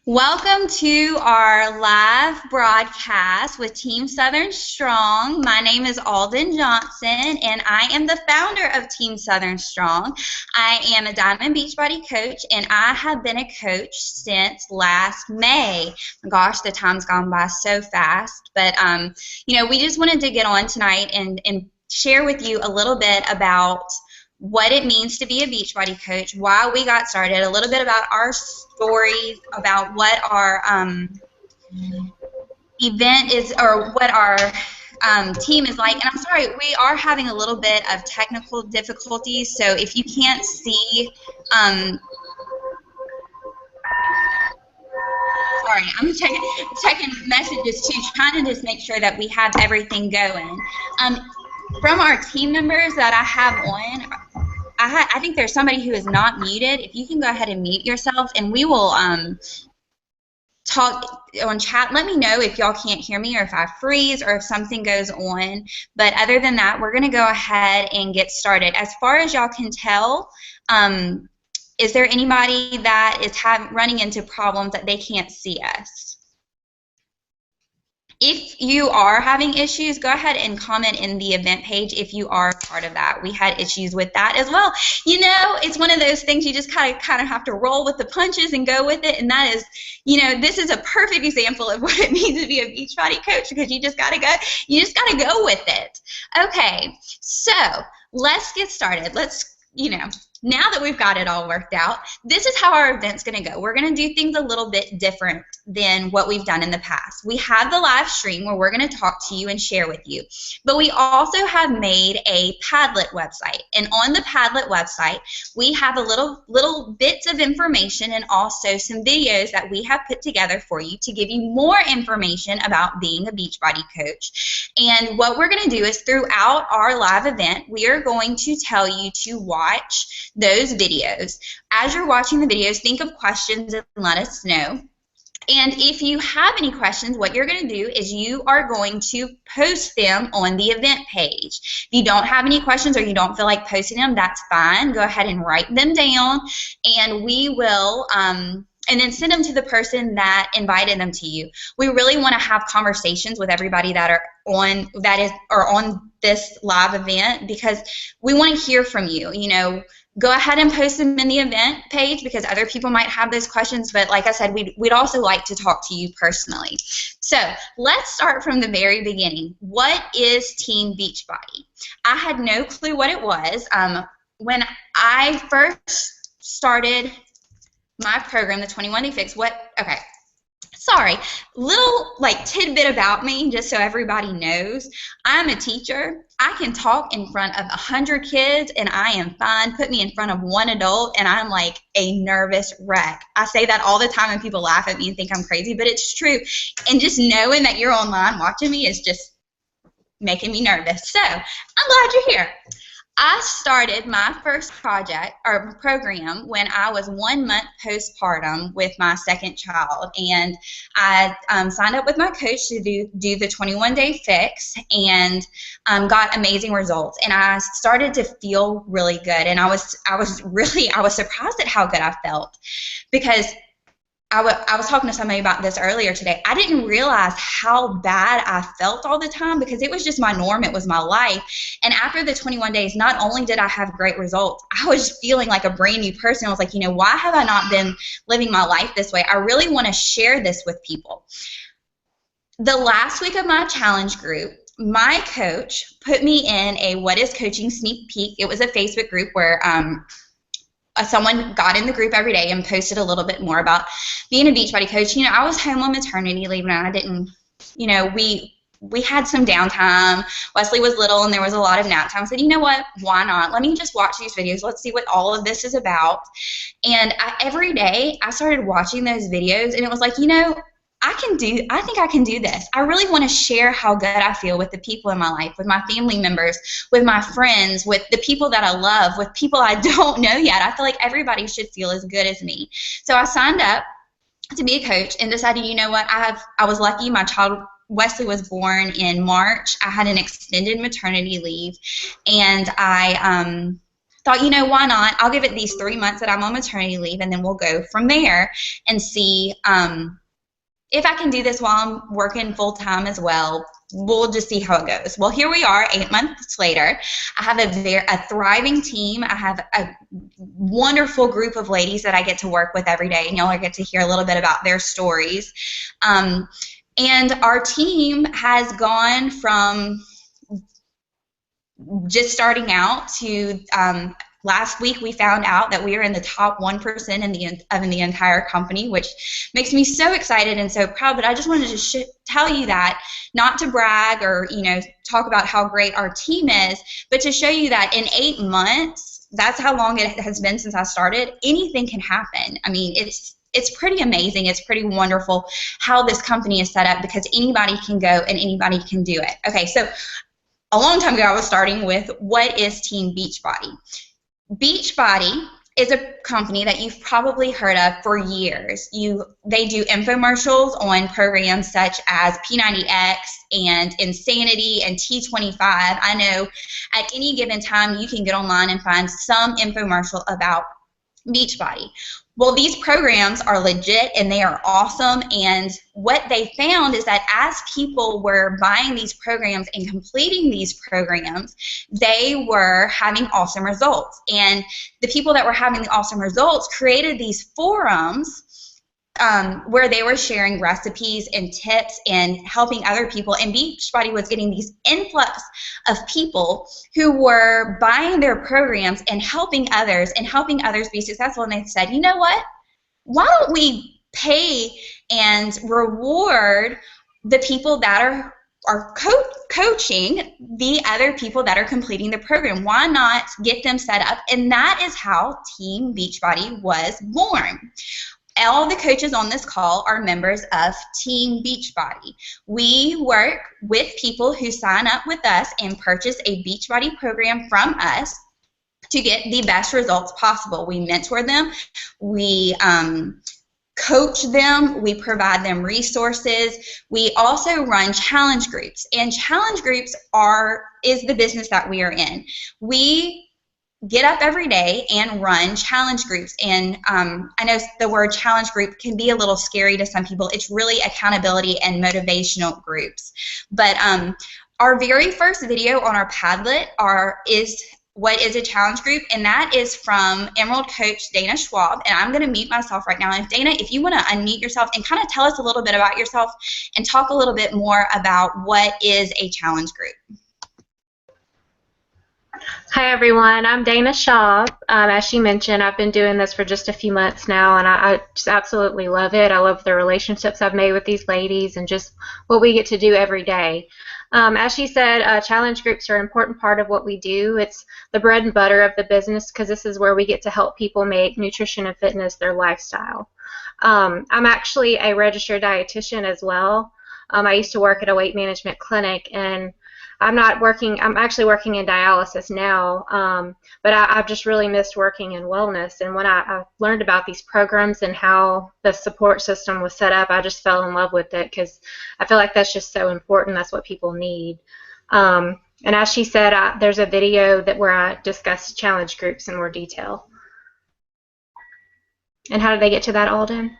Welcome to our live broadcast with Team Southern Strong. My name is Alden Johnson, and I am the founder of Team Southern Strong. I am a Diamond Beachbody coach, and I have been a coach since last May. Gosh, the time's gone by so fast. But, we just wanted to get on tonight and share with you a little bit about what it means to be a Beachbody coach, why we got started, a little bit about our stories, about what our event is, or what our team is like. And I'm sorry, we are having a little bit of technical difficulties, so if you can't see, sorry, I'm checking messages too, trying to just make sure that we have everything going. From our team members that I have on, I think there's somebody who is not muted. If you can go ahead and mute yourself, and we will talk on chat. Let me know if y'all can't hear me, or if I freeze, or if something goes on. But other than that, we're going to go ahead and get started. As far as y'all can tell, is there anybody that is running into problems that they can't see us? If you are having issues, go ahead and comment in the event page if you are part of that. We had issues with that as well. You know, it's one of those things you just kind of have to roll with the punches and go with it, and that is, this is a perfect example of what it means to be a Beachbody coach, because you just got to go with it. Okay, so let's get started. Now that we've got it all worked out, this is how our event's going to go. We're going to do things a little bit different than what we've done in the past. We have the live stream where we're going to talk to you and share with you, but we also have made a Padlet website, and on the Padlet website, we have a little bits of information and also some videos that we have put together for you to give you more information about being a Beachbody coach. And what we're going to do is, throughout our live event, we are going to tell you to watch those videos. As you're watching the videos, think of questions and let us know. And if you have any questions, what you're going to do is you are going to post them on the event page. If you don't have any questions, or you don't feel like posting them, that's fine. Go ahead and write them down, and we will and then send them to the person that invited them to you. We really want to have conversations with everybody that are on this live event, because we want to hear from you. Go ahead and post them in the event page, because other people might have those questions, but like I said, we'd also like to talk to you personally. So let's start from the very beginning. What is Team Beachbody? I had no clue what it was. When I first started my program, the 21 Day Fix, little tidbit about me, just so everybody knows. I'm a teacher. I can talk in front of 100 kids and I am fine. Put me in front of one adult and I'm like a nervous wreck. I say that all the time and people laugh at me and think I'm crazy, but it's true. And just knowing that you're online watching me is just making me nervous. So I'm glad you're here. I started my first program when I was 1 month postpartum with my second child, and I signed up with my coach to do the 21 Day Fix, and got amazing results. And I started to feel really good, and I was surprised at how good I felt, because I was talking to somebody about this earlier today. I didn't realize how bad I felt all the time, because it was just my norm. It was my life. And after the 21 days, not only did I have great results, I was feeling like a brand new person. I was like, why have I not been living my life this way? I really want to share this with people. The last week of my challenge group, my coach put me in a What is Coaching sneak peek. It was a Facebook group where someone got in the group every day and posted a little bit more about being a Beachbody coach. I was home on maternity leave, and I didn't, we had some downtime. Wesley was little and there was a lot of nap time. I said, you know what, why not? Let me just watch these videos. Let's see what all of this is about. And every day I started watching those videos, and it was like, I think I can do this. I really want to share how good I feel with the people in my life, with my family members, with my friends, with the people that I love, with people I don't know yet. I feel like everybody should feel as good as me. So I signed up to be a coach and decided, I was lucky. My child Wesley was born in March. I had an extended maternity leave, and I thought, you know, why not? I'll give it these 3 months that I'm on maternity leave, and then we'll go from there and see if I can do this while I'm working full time as well. We'll just see how it goes. Well, here we are 8 months later. I have a thriving team. I have a wonderful group of ladies that I get to work with every day, and y'all get to hear a little bit about their stories. And our team has gone from just starting out to last week we found out that we are in the top 1% in the entire company, which makes me so excited and so proud. But I just wanted to tell you that, not to brag or, you know, talk about how great our team is, but to show you that in 8 months, that's how long it has been since I started, anything can happen. I mean, it's pretty amazing. It's pretty wonderful how this company is set up, because anybody can go and anybody can do it. Okay, so a long time ago, I was starting with, what is Team Beachbody? Beachbody is a company that you've probably heard of for years. They do infomercials on programs such as P90X and Insanity and T25. I know at any given time you can get online and find some infomercial about Beachbody. Well, these programs are legit and they are awesome, and what they found is that as people were buying these programs and completing these programs, they were having awesome results. And the people that were having the awesome results created these forums where they were sharing recipes and tips and helping other people, and Beachbody was getting these influx of people who were buying their programs and helping others be successful. And they said, you know what, why don't we pay and reward the people that are coaching the other people that are completing the program? Why not get them set up? And that is how Team Beachbody was born. All the coaches on this call are members of Team Beachbody. We work with people who sign up with us and purchase a Beachbody program from us to get the best results possible. We mentor them, we coach them, we provide them resources. We also run challenge groups, and challenge groups is the business that we are in. We get up every day and run challenge groups, and I know the word challenge group can be a little scary to some people. It's really accountability and motivational groups. But our very first video on our Padlet is what is a challenge group, and that is from Emerald Coach Dana Schwab, and I'm going to mute myself right now. And Dana, if you want to unmute yourself and kind of tell us a little bit about yourself and talk a little bit more about what is a challenge group. Hi everyone, I'm Dana Schwab. As she mentioned, I've been doing this for just a few months now, and I just absolutely love it. I love the relationships I've made with these ladies and just what we get to do every day. As she said, challenge groups are an important part of what we do. It's the bread and butter of the business, because this is where we get to help people make nutrition and fitness their lifestyle. I'm actually a registered dietitian as well. I used to work at a weight management clinic, and I'm actually working in dialysis now, but I've just really missed working in wellness. And when I learned about these programs and how the support system was set up, I just fell in love with it, because I feel like that's just so important. That's what people need. And as she said, there's a video where I discuss challenge groups in more detail. And how did they get to that, Alden?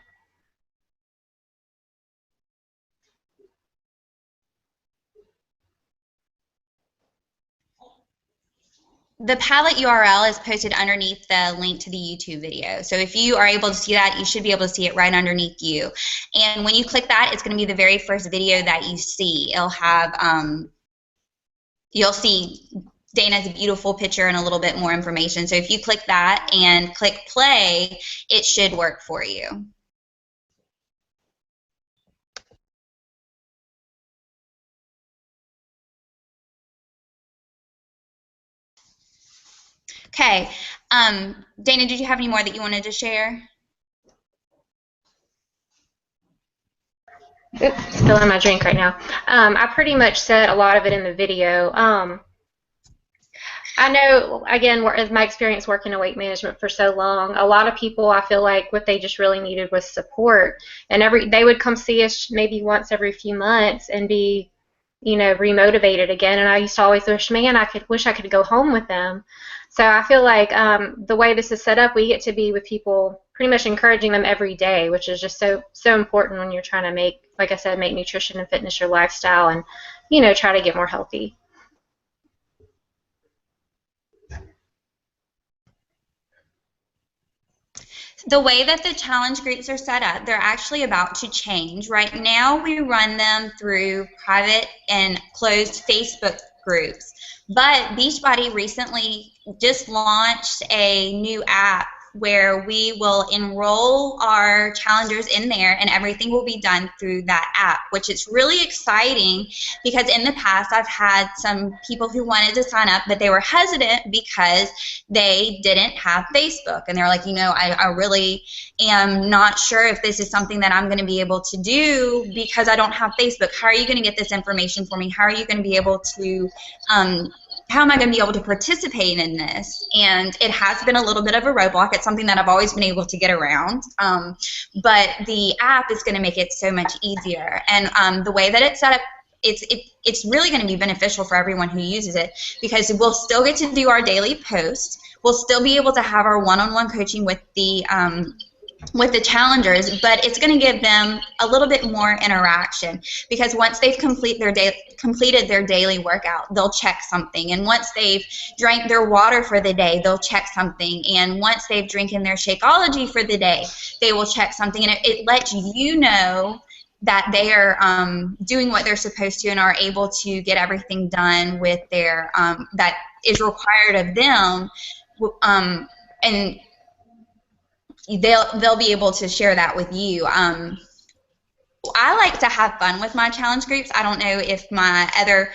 The Padlet URL is posted underneath the link to the YouTube video. So if you are able to see that, you should be able to see it right underneath you. And when you click that, it's going to be the very first video that you see. It'll have, you'll see Dana's beautiful picture and a little bit more information. So if you click that and click play, it should work for you. Okay, Dana, did you have any more that you wanted to share? Oops, spilling my drink right now. I pretty much said a lot of it in the video. I know, again, as my experience working in weight management for so long, a lot of people, I feel like what they just really needed was support. And they would come see us maybe once every few months and be, you know, remotivated again. And I used to always wish, man, wish I could go home with them. So I feel like the way this is set up, we get to be with people, pretty much encouraging them every day, which is just so important when you're trying to make, like I said, make nutrition and fitness your lifestyle, and try to get more healthy. The way that the challenge groups are set up, they're actually about to change. Right now, we run them through private and closed Facebook groups. But Beachbody recently just launched a new app where we will enroll our challengers in there, and everything will be done through that app, which is really exciting because in the past I've had some people who wanted to sign up, but they were hesitant because they didn't have Facebook, and they're like, I really am not sure if this is something that I'm going to be able to do because I don't have Facebook. How are you going to get this information for me? How are you going to be able to how am I going to be able to participate in this? And it has been a little bit of a roadblock. It's something that I've always been able to get around. But the app is going to make it so much easier. And the way that it's set up, it's really going to be beneficial for everyone who uses it because we'll still get to do our daily post. We'll still be able to have our one-on-one coaching with the challengers, but it's going to give them a little bit more interaction because once they've completed their daily workout, they'll check something, and once they've drank their water for the day, they'll check something, and once they've drinking their Shakeology for the day, they will check something, and it lets you know that they are doing what they're supposed to and are able to get everything done with their that is required of them, and they'll be able to share that with you. I like to have fun with my challenge groups. I don't know if my other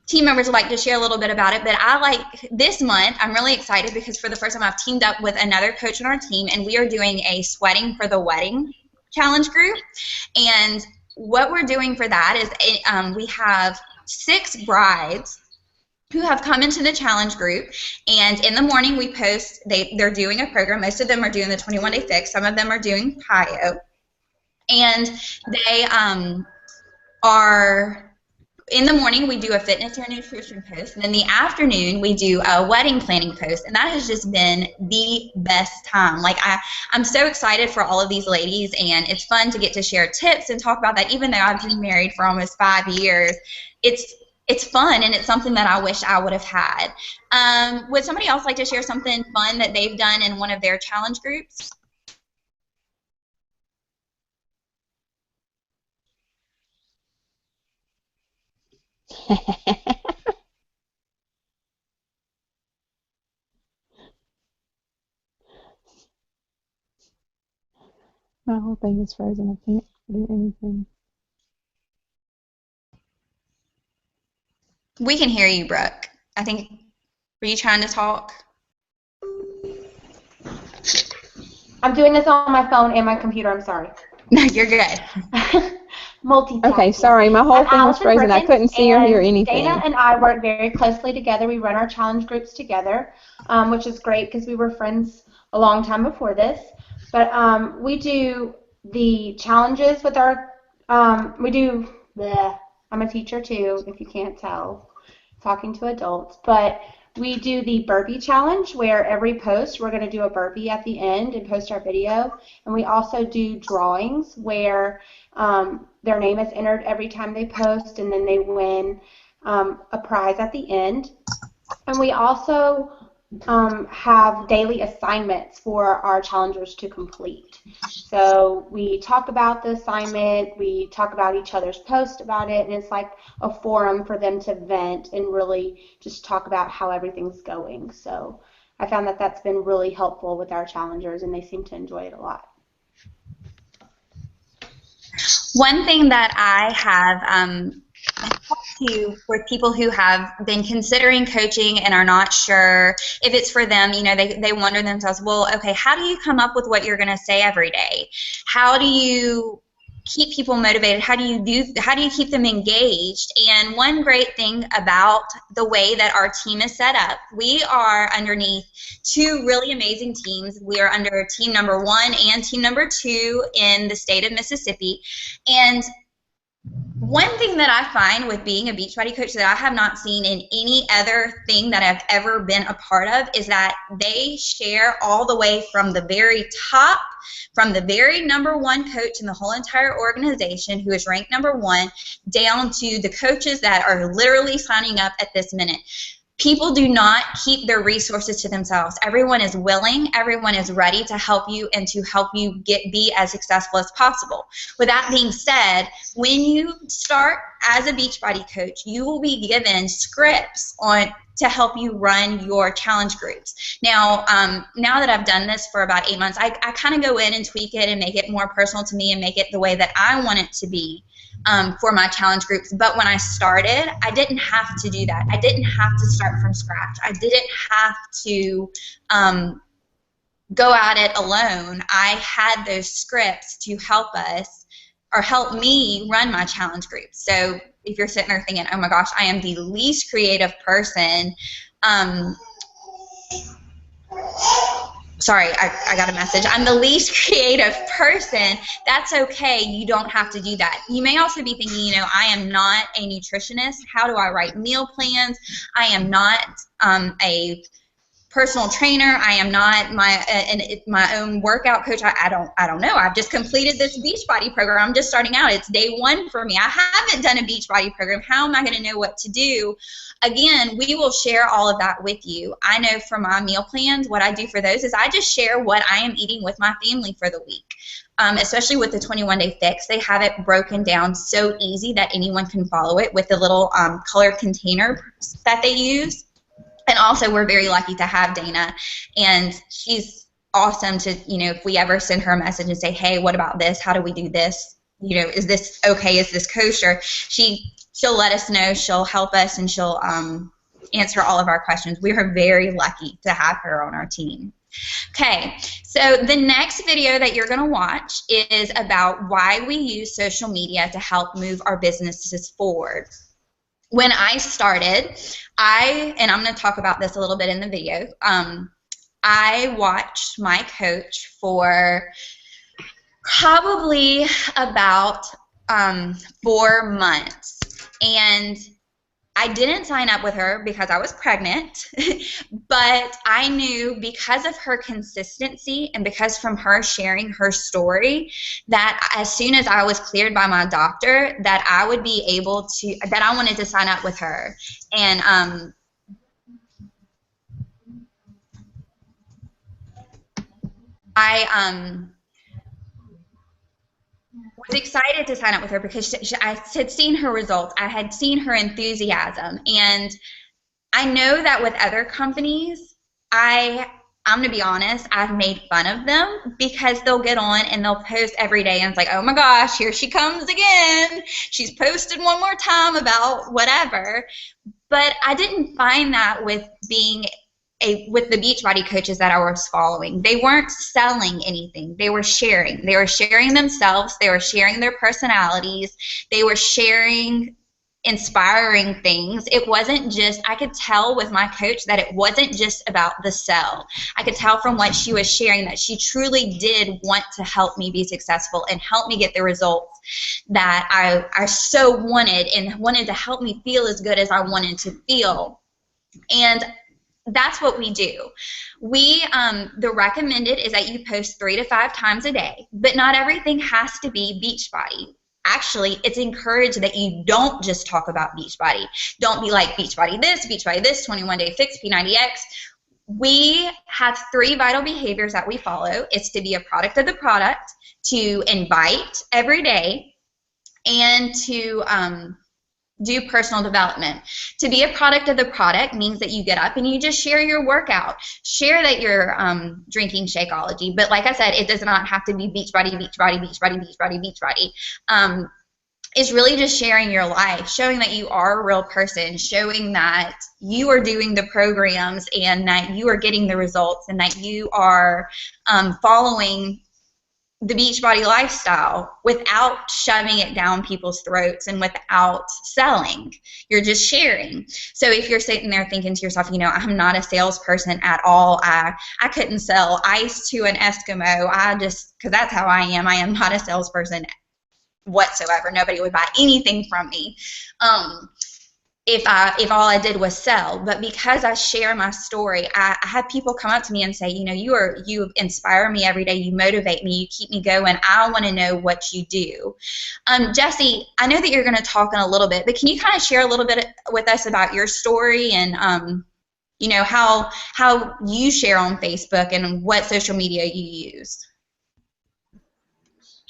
team members would like to share a little bit about it, but I like this month, I'm really excited because for the first time I've teamed up with another coach on our team, and we are doing a sweating for the wedding challenge group. And what we're doing for that is we have 6 brides who have come into the challenge group, and in the morning we post, they're doing a program. Most of them are doing the 21-day fix. Some of them are doing PiYo, and they are, in the morning we do a fitness or nutrition post, and in the afternoon we do a wedding planning post, and that has just been the best time. Like I'm so excited for all of these ladies, and it's fun to get to share tips and talk about that. Even though I've been married for almost 5 years, it's fun, and it's something that I wish I would have had. Would somebody else like to share something fun that they've done in one of their challenge groups? My whole thing is frozen. I can't do anything. We can hear you, Brooke. I think, were you trying to talk? I'm doing this on my phone and my computer. I'm sorry. No, you're good. Multitasking. Okay, sorry. My whole thing was Allison frozen. I Perkins, couldn't see or hear anything. Dana and I work very closely together. We run our challenge groups together, which is great because we were friends a long time before this. But we do the challenges with our, I'm a teacher too, if you can't tell, talking to adults. But we do the burpee challenge where every post we're going to do a burpee at the end and post our video. And we also do drawings where their name is entered every time they post, and then they win a prize at the end. And we also have daily assignments for our challengers to complete. So we talk about the assignment, we talk about each other's post about it, and it's like a forum for them to vent and really just talk about how everything's going. So I found that that's been really helpful with our challengers, and they seem to enjoy it a lot. One thing that I have talked to with people who have been considering coaching and are not sure if it's for them, they wonder themselves, well, okay, how do you come up with what you're going to say every day? How do you keep people motivated? How do you keep them engaged? And one great thing about the way that our team is set up, we are underneath 2 really amazing teams. We are under team number 1 and team number 2 in the state of Mississippi, and One thing that I find with being a Beachbody coach that I have not seen in any other thing that I've ever been a part of is that they share all the way from the very top, from the very #1 coach in the whole entire organization who is ranked #1, down to the coaches that are literally signing up at this minute. People do not keep their resources to themselves. Everyone is willing, everyone is ready to help you and to help you be as successful as possible. With that being said, when you start as a Beachbody coach, you will be given scripts to help you run your challenge groups. Now, now that I've done this for about 8 months, I kind of go in and tweak it and make it more personal to me and make it the way that I want it to be. For my challenge groups. But when I started, I didn't have to do that. I didn't have to start from scratch. I didn't have to go at it alone. I had those scripts to help us or help me run my challenge groups. So if you're sitting there thinking, oh my gosh, I am the least creative person, sorry, I got a message. I'm the least creative person. That's okay. You don't have to do that. You may also be thinking, you know, I am not a nutritionist. How do I write meal plans? I am not a personal trainer. I am not my own workout coach. I don't know. I've just completed this Beachbody program. I'm just starting out. It's day 1 for me. I haven't done a Beachbody program. How am I going to know what to do? Again, we will share all of that with you. I know for my meal plans, what I do for those is I just share what I am eating with my family for the week. Especially with the 21-day fix, they have it broken down so easy that anyone can follow it with the little colored container that they use. And also, we're very lucky to have Dana, and she's awesome to, you know, if we ever send her a message and say, hey, what about this? How do we do this? You know, is this okay? Is this kosher? She'll let us know. She'll help us, and she'll answer all of our questions. We are very lucky to have her on our team. Okay, so the next video that you're going to watch is about why we use social media to help move our businesses forward. When I started, and I'm going to talk about this a little bit in the video, I watched my coach for probably about 4 months, and I didn't sign up with her because I was pregnant, but I knew because of her consistency and because from her sharing her story that as soon as I was cleared by my doctor that I would be able to, that I wanted to sign up with her. And I was excited to sign up with her because I had seen her results. I had seen her enthusiasm. And I know that with other companies, I'm going to be honest, I've made fun of them because they'll get on and they'll post every day and it's like, oh my gosh, here she comes again. She's posted one more time about whatever. But I didn't find that with with the Beachbody coaches that I was following. They weren't selling anything. They were sharing. They were sharing themselves. They were sharing their personalities. They were sharing inspiring things. It wasn't just, I could tell with my coach that it wasn't just about the sell. I could tell from what she was sharing that she truly did want to help me be successful and help me get the results that I so wanted, and wanted to help me feel as good as I wanted to feel. And that's what we do. The recommended is that you post 3 to 5 times a day, but not everything has to be Beachbody. Actually, it's encouraged that you don't just talk about Beachbody. Don't be like Beachbody this, 21-day fix, P90X. We have 3 vital behaviors that we follow. It's to be a product of the product, to invite every day, and to do personal development. To be a product of the product means that you get up and you just share your workout. Share that you're drinking Shakeology. But like I said, it does not have to be Beachbody, Beachbody, Beachbody, Beachbody, Beachbody. It's really just sharing your life, showing that you are a real person, showing that you are doing the programs and that you are getting the results and that you are following the Beachbody lifestyle without shoving it down people's throats and without selling. You're just sharing. So if you're sitting there thinking to yourself, you know, I'm not a salesperson at all. I couldn't sell ice to an Eskimo. Because that's how I am. I am not a salesperson. whatsoever. Nobody would buy anything from me. If all I did was sell. But because I share my story, I have people come up to me and say, you know, you inspire me every day, you motivate me, you keep me going. I want to know what you do. Jesse, I know that you're going to talk in a little bit, but can you kind of share a little bit with us about your story and you know, how you share on Facebook and what social media you use?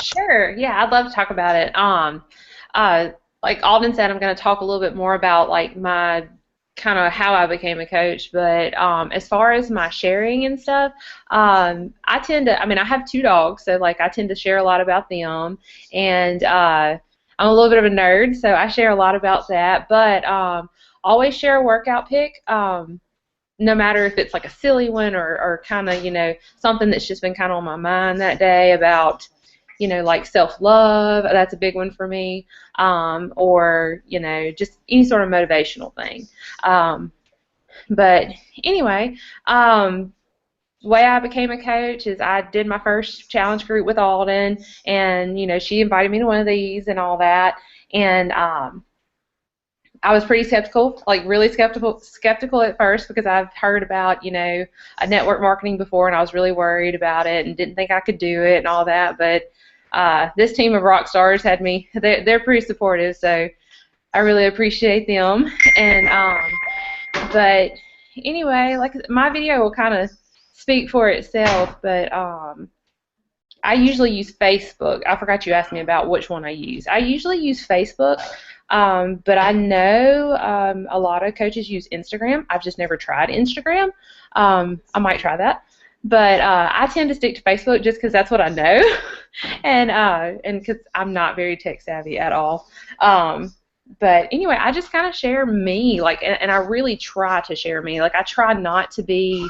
Sure. Yeah, I'd love to talk about it. Like Alden said, I'm going to talk a little bit more about like my kind of how I became a coach. But as far as my sharing and stuff, I tend to. I mean, I have 2 dogs, so like I tend to share a lot about them, and I'm a little bit of a nerd, so I share a lot about that. But always share a workout pic. No matter if it's like a silly one or kind of, you know, something that's just been kind of on my mind that day about, you know, like self-love, that's a big one for me, or, you know, just any sort of motivational thing. But anyway, the way I became a coach is I did my first challenge group with Alden, and, you know, she invited me to one of these and all that, and I was pretty skeptical, like really skeptical at first because I've heard about, you know, network marketing before, and I was really worried about it and didn't think I could do it and all that. But this team of rock stars had me. They're pretty supportive, so I really appreciate them. And but anyway, like my video will kind of speak for itself. But I usually use Facebook. I forgot you asked me about which one I use. I usually use Facebook. But I know a lot of coaches use Instagram. I've just never tried Instagram. I might try that. But I tend to stick to Facebook just because that's what I know, and because I'm not very tech savvy at all. But anyway, I just kind of share me, like, and I really try to share me. Like, I try not to be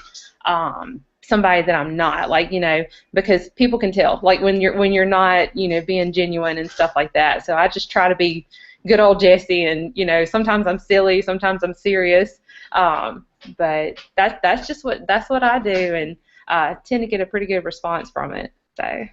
somebody that I'm not, like, you know, because people can tell, like, when you're not, you know, being genuine and stuff like that. So I just try to be good old Jessie, and, you know, sometimes I'm silly, sometimes I'm serious, but that's just what I do, and tend to get a pretty good response from it. So.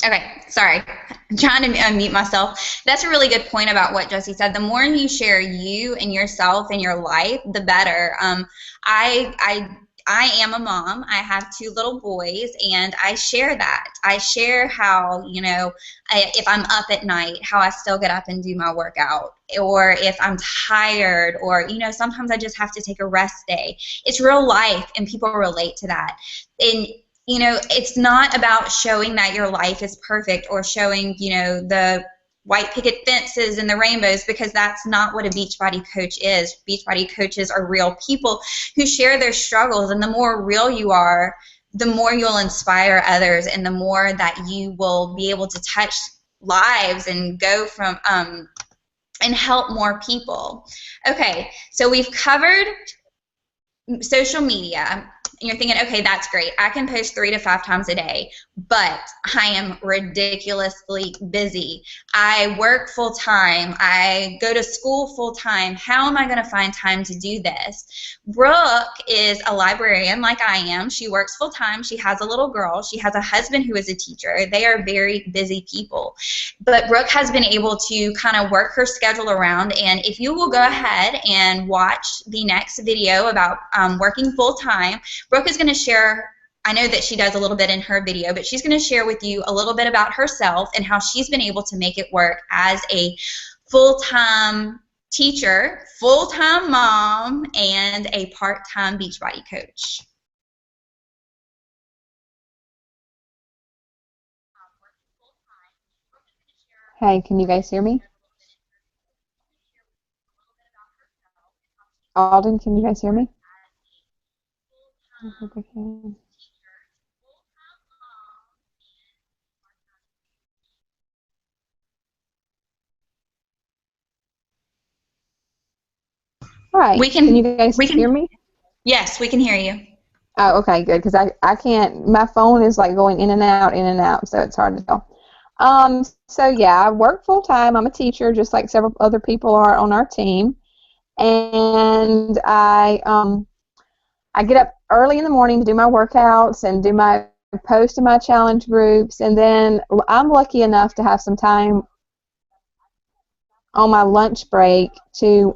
Okay, sorry. I'm trying to unmute myself. That's a really good point about what Jesse said. The more you share you and yourself and your life, the better. I am a mom. I have 2 little boys, and I share that. I share how, you know, if I'm up at night, how I still get up and do my workout, or if I'm tired, or, you know, sometimes I just have to take a rest day. It's real life, and people relate to that. And you know, it's not about showing that your life is perfect or showing, you know, the white picket fences and the rainbows, because that's not what a Beachbody coach is. Beachbody coaches are real people who share their struggles, and the more real you are, the more you'll inspire others, and the more that you will be able to touch lives and go from and help more people. Okay, so we've covered social media. And you're thinking, okay, that's great. I can post 3 to 5 times a day, but I am ridiculously busy. I work full time. I go to school full time. How am I going to find time to do this? Brooke is a librarian like I am. She works full time. She has a little girl. She has a husband who is a teacher. They are very busy people. But Brooke has been able to kind of work her schedule around. And if you will go ahead and watch the next video about working full time, Brooke is going to share, I know that she does a little bit in her video, but she's going to share with you a little bit about herself and how she's been able to make it work as a full-time teacher, full-time mom, and a part-time Beachbody coach. Hey, can you guys hear me? Alden, can you guys hear me? I hope I can. Hi. Can you guys hear me? Yes, we can hear you. Oh, okay, good, because I can't, my phone is like going in and out, so it's hard to tell. So yeah, I work full time. I'm a teacher, just like several other people are on our team, and I get up early in the morning to do my workouts and do my post in my challenge groups, and then I'm lucky enough to have some time on my lunch break to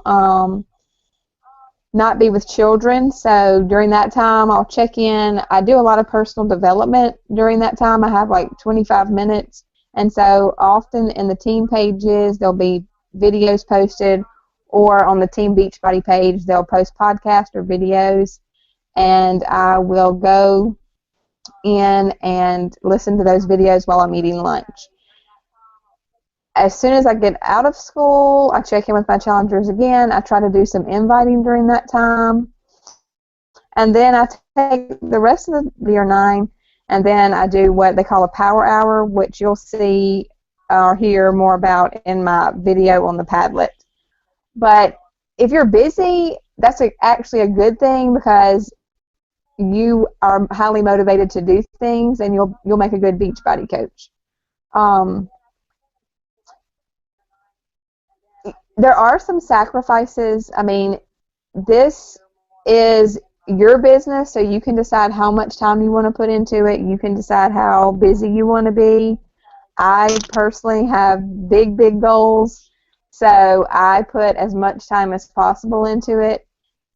not be with children. So during that time, I'll check in. I do a lot of personal development during that time. I have like 25 minutes. And so often in the team pages, there'll be videos posted, or on the Team Beachbody page, they'll post podcasts or videos. And I will go in and listen to those videos while I'm eating lunch. As soon as I get out of school, I check in with my challengers again. I try to do some inviting during that time. And then I take the rest of the year 9, and then I do what they call a power hour, which you'll see or hear more about in my video on the Padlet. But if you're busy, that's actually a good thing, because you are highly motivated to do things, and you'll make a good Beachbody coach. There are some sacrifices. I mean, this is your business, so you can decide how much time you want to put into it. You can decide how busy you want to be. I personally have big, big goals, so I put as much time as possible into it.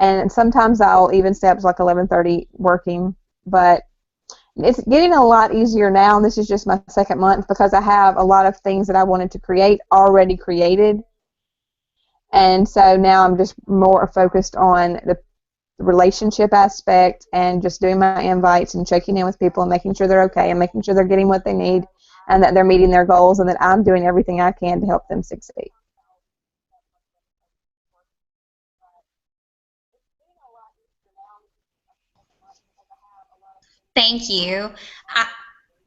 And sometimes I'll even stay up to like 11:30 working, but it's getting a lot easier now, and this is just my second month, because I have a lot of things that I wanted to create already created. And so now I'm just more focused on the relationship aspect and just doing my invites and checking in with people and making sure they're okay and making sure they're getting what they need and that they're meeting their goals and that I'm doing everything I can to help them succeed. Thank you.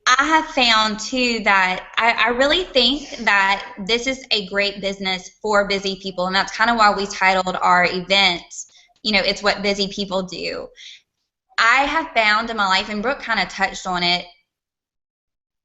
I have found too that I really think that this is a great business for busy people, and that's kind of why we titled our event, it's what busy people do. I have found in my life, and Brooke kind of touched on it,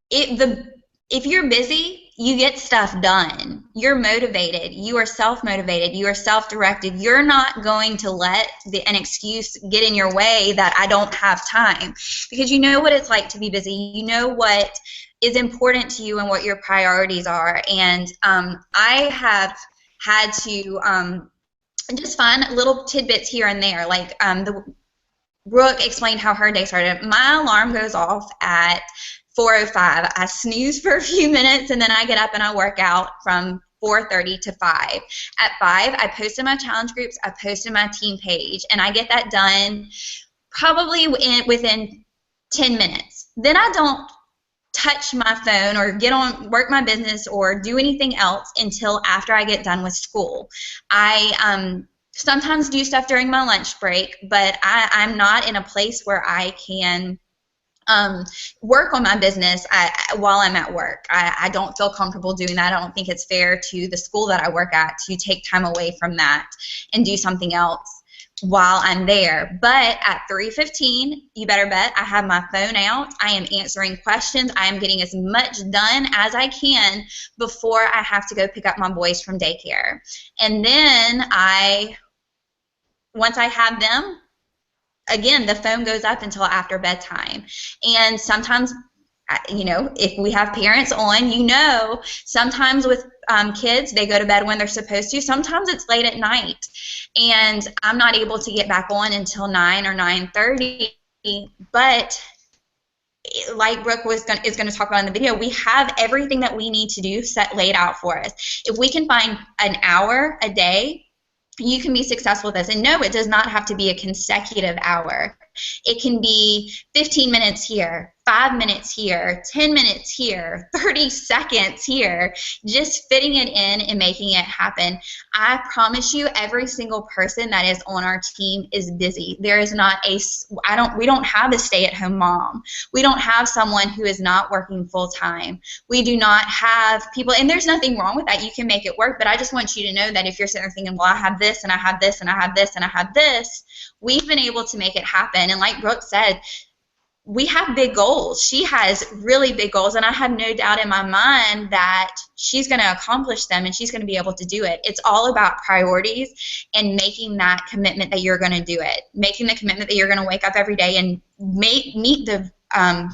if you're busy, you get stuff done. You're motivated. You are self-motivated. You are self-directed. You're not going to let an excuse get in your way that I don't have time, because you know what it's like to be busy. You know what is important to you and what your priorities are. And I have had to just find little tidbits here and there, like Brooke explained how her day started. My alarm goes off at 4:05. I snooze for a few minutes, and then I get up and I work out from 4:30 to 5. At 5, I post in my challenge groups, I post in my team page, and I get that done probably within 10 minutes. Then I don't touch my phone or work my business or do anything else until after I get done with school. I sometimes do stuff during my lunch break, but I'm not in a place where I can work on my business while I'm at work. I don't feel comfortable doing that. I don't think it's fair to the school that I work at to take time away from that and do something else while I'm there. But at 3:15, you better bet I have my phone out. I am answering questions. I am getting as much done as I can before I have to go pick up my boys from daycare. And then once I have them, again, the phone goes up until after bedtime. And sometimes, if we have parents on, sometimes with kids, they go to bed when they're supposed to. Sometimes it's late at night, and I'm not able to get back on until 9 or 9:30. But like Brooke is going to talk about in the video, we have everything that we need to do laid out for us. If we can find an hour a day, you can be successful with this. And no, it does not have to be a consecutive hour. It can be 15 minutes here, 5 minutes here, 10 minutes here, 30 seconds here, just fitting it in and making it happen. I promise you, every single person that is on our team is busy. There is not we don't have a stay-at-home mom. We don't have someone who is not working full-time. We do not have people, and there's nothing wrong with that. You can make it work, but I just want you to know that if you're sitting there thinking, well, I have this, and I have this, and I have this, and I have this, we've been able to make it happen. And like Brooke said, we have big goals. She has really big goals, and I have no doubt in my mind that she's going to accomplish them and she's going to be able to do it. It's all about priorities and making that commitment that you're going to do it, making the commitment that you're going to wake up every day and meet the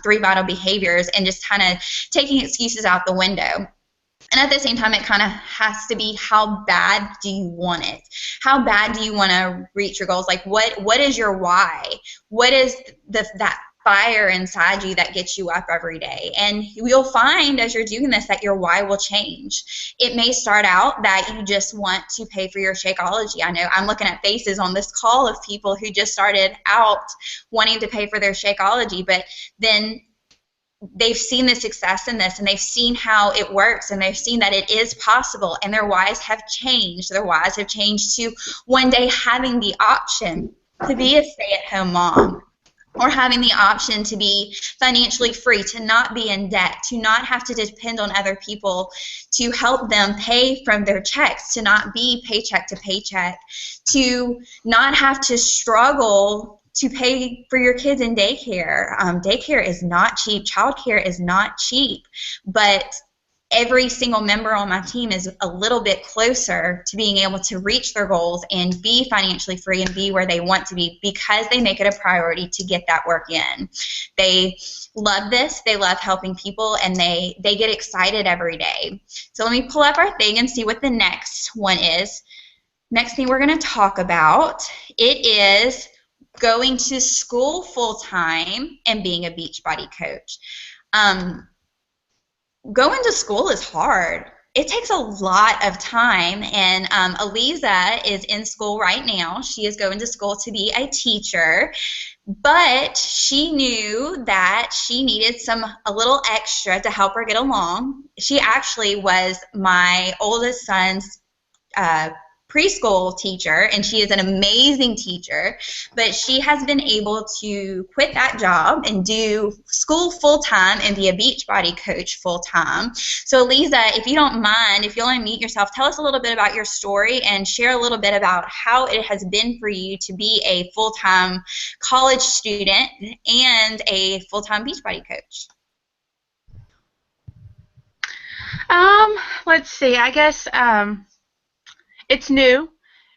3 vital behaviors, and just kind of taking excuses out the window. And at the same time, it kind of has to be, how bad do you want it? How bad do you want to reach your goals? Like, what is your why? What is that fire inside you that gets you up every day? And you'll find as you're doing this that your why will change. It may start out that you just want to pay for your Shakeology. I know I'm looking at faces on this call of people who just started out wanting to pay for their Shakeology, but then they've seen the success in this, and they've seen how it works, and they've seen that it is possible, and their whys have changed. Their whys have changed to one day having the option to be a stay-at-home mom, or having the option to be financially free, to not be in debt, to not have to depend on other people to help them pay from their checks, to not be paycheck to paycheck, to not have to struggle to pay for your kids in daycare. Daycare is not cheap. Childcare is not cheap. But every single member on my team is a little bit closer to being able to reach their goals and be financially free and be where they want to be, because they make it a priority to get that work in. They love this. They love helping people, and they get excited every day. So let me pull up our thing and see what the next one is. Next thing we're going to talk about, it is going to school full-time and being a Beachbody coach. Going to school is hard. It takes a lot of time, and Aliza is in school right now. She is going to school to be a teacher, but she knew that she needed a little extra to help her get along. She actually was my oldest son's preschool teacher, and she is an amazing teacher, but she has been able to quit that job and do school full-time and be a Beachbody coach full-time. So Lisa, if you don't mind, if you'll unmute yourself, tell us a little bit about your story and share a little bit about how it has been for you to be a full-time college student and a full-time Beachbody coach. Let's see, I guess it's new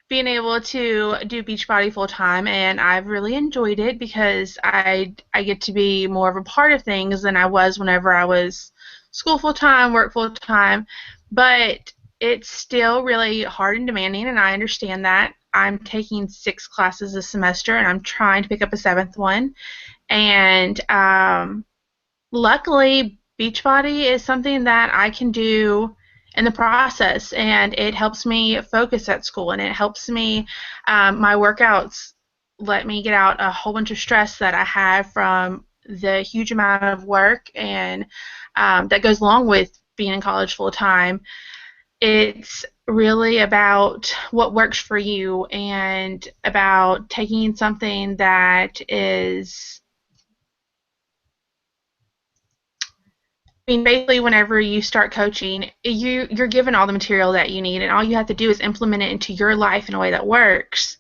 being able to do Beachbody full time, and I've really enjoyed it because I get to be more of a part of things than I was whenever I was school full time, work full time. But it's still really hard and demanding, and I understand that. I'm taking 6 classes this semester, and I'm trying to pick up a 7th one. And luckily, Beachbody is something that I can do in the process, and it helps me focus at school, and it helps me, my workouts let me get out a whole bunch of stress that I have from the huge amount of work and that goes along with being in college full time. It's really about what works for you and about taking something that is, I mean, basically, whenever you start coaching, you're given all the material that you need, and all you have to do is implement it into your life in a way that works.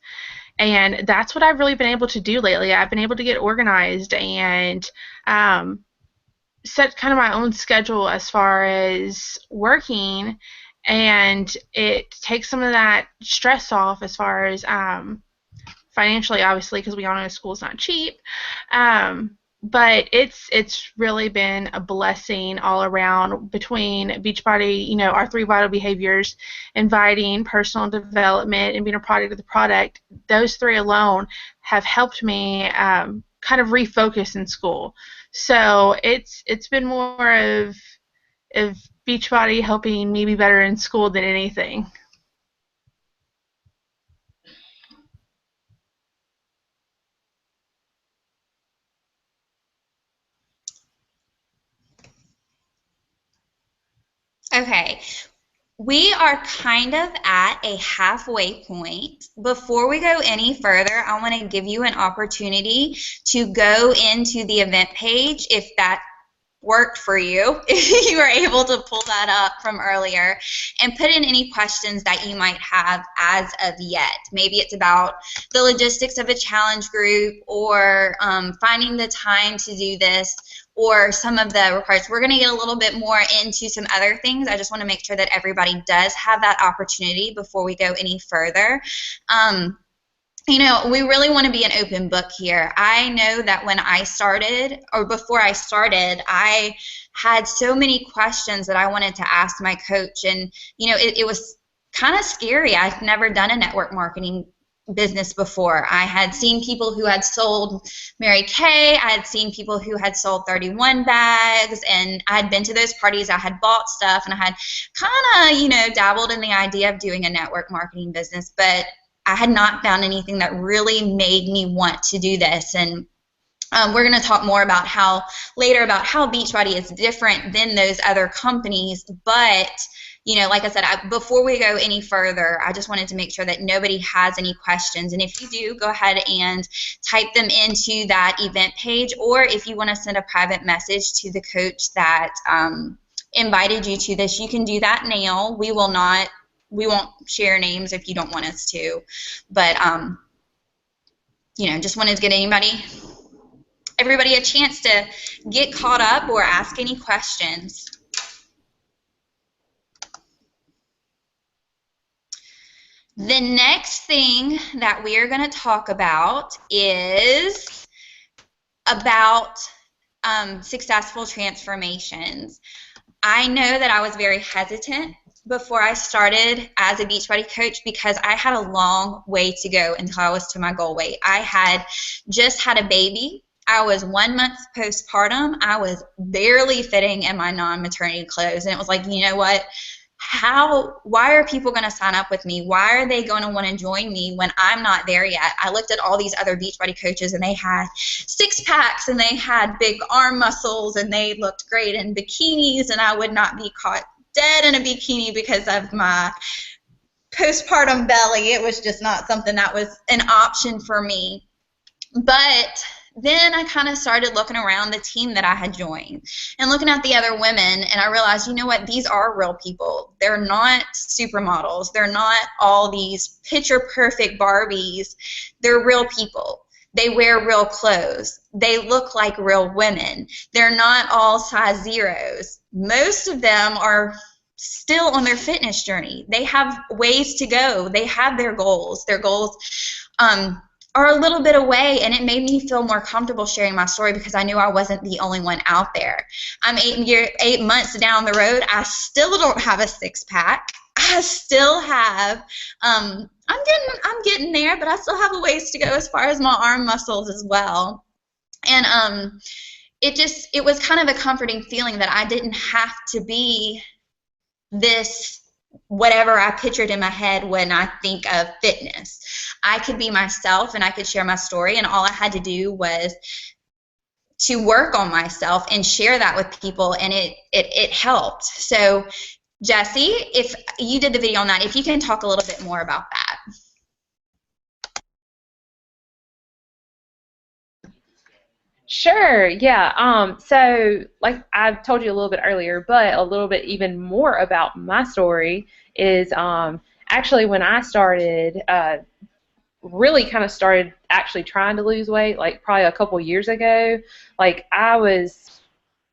And that's what I've really been able to do lately. I've been able to get organized and set kind of my own schedule as far as working, and it takes some of that stress off as far as financially, obviously, because we all know school's not cheap. But it's really been a blessing all around between Beachbody, our 3 vital behaviors, inviting, personal development, and being a product of the product. Those 3 alone have helped me kind of refocus in school. So it's been more of Beachbody helping me be better in school than anything. Okay, we are kind of at a halfway point. Before we go any further, I want to give you an opportunity to go into the event page if that worked for you if you were able to pull that up from earlier and put in any questions that you might have as of yet. Maybe it's about the logistics of a challenge group, or finding the time to do this, or some of the requirements. We're going to get a little bit more into some other things. I just want to make sure that everybody does have that opportunity before we go any further. You know, we really want to be an open book here. I know that when I started, or before I started, I had so many questions that I wanted to ask my coach, and you know, it was kind of scary. I've never done a network marketing business before. I had seen people who had sold Mary Kay. I had seen people who had sold 31 bags, and I had been to those parties. I had bought stuff, and I had kind of, you know, dabbled in the idea of doing a network marketing business, but I had not found anything that really made me want to do this. And we're going to talk more about how Beachbody is different than those other companies. But, you know, like I said, before we go any further, I just wanted to make sure that nobody has any questions. And if you do, go ahead and type them into that event page, or if you want to send a private message to the coach that invited you to this, you can do that now. We won't share names if you don't want us to, but you know, just wanted to get everybody a chance to get caught up or ask any questions. The next thing that we are going to talk about is about successful transformations. I know that I was very hesitant before I started as a Beachbody coach because I had a long way to go until I was to my goal weight. I had just had a baby. I was 1 month postpartum. I was barely fitting in my non-maternity clothes, and it was like, you know what? Why are people going to sign up with me? Why are they going to want to join me when I'm not there yet? I looked at all these other Beachbody coaches, and they had six packs, and they had big arm muscles, and they looked great in bikinis, and I would not be caught dead in a bikini because of my postpartum belly. It was just not something that was an option for me. But then I kind of started looking around the team that I had joined and looking at the other women, and I realized, you know what, these are real people. They're not supermodels. They're not all these picture-perfect Barbies. They're real people. They wear real clothes. They look like real women. They're not all size zeros. Most of them are still on their fitness journey. They have ways to go. They have their goals. Their goals are a little bit away, and it made me feel more comfortable sharing my story because I knew I wasn't the only one out there. I'm 8 months down the road. I still don't have a six-pack. I still have, I'm getting there, but I still have a ways to go as far as my arm muscles as well. And it was kind of a comforting feeling that I didn't have to be this whatever I pictured in my head when I think of fitness. I could be myself, and I could share my story, and all I had to do was to work on myself and share that with people, and it helped. So Jesse, if you did the video on that, if you can talk a little bit more about that. Sure, yeah. So like I've told you a little bit earlier, but a little bit even more about my story is actually when I started, really kind of started actually trying to lose weight, like probably a couple years ago. Like I was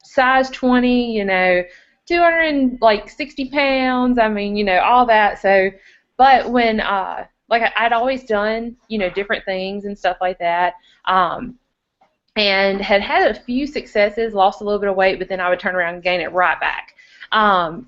size 20, you know, 260 pounds. I mean, you know, all that. So, but when like I'd always done, you know, different things and stuff like that. And had a few successes, lost a little bit of weight, but then I would turn around and gain it right back.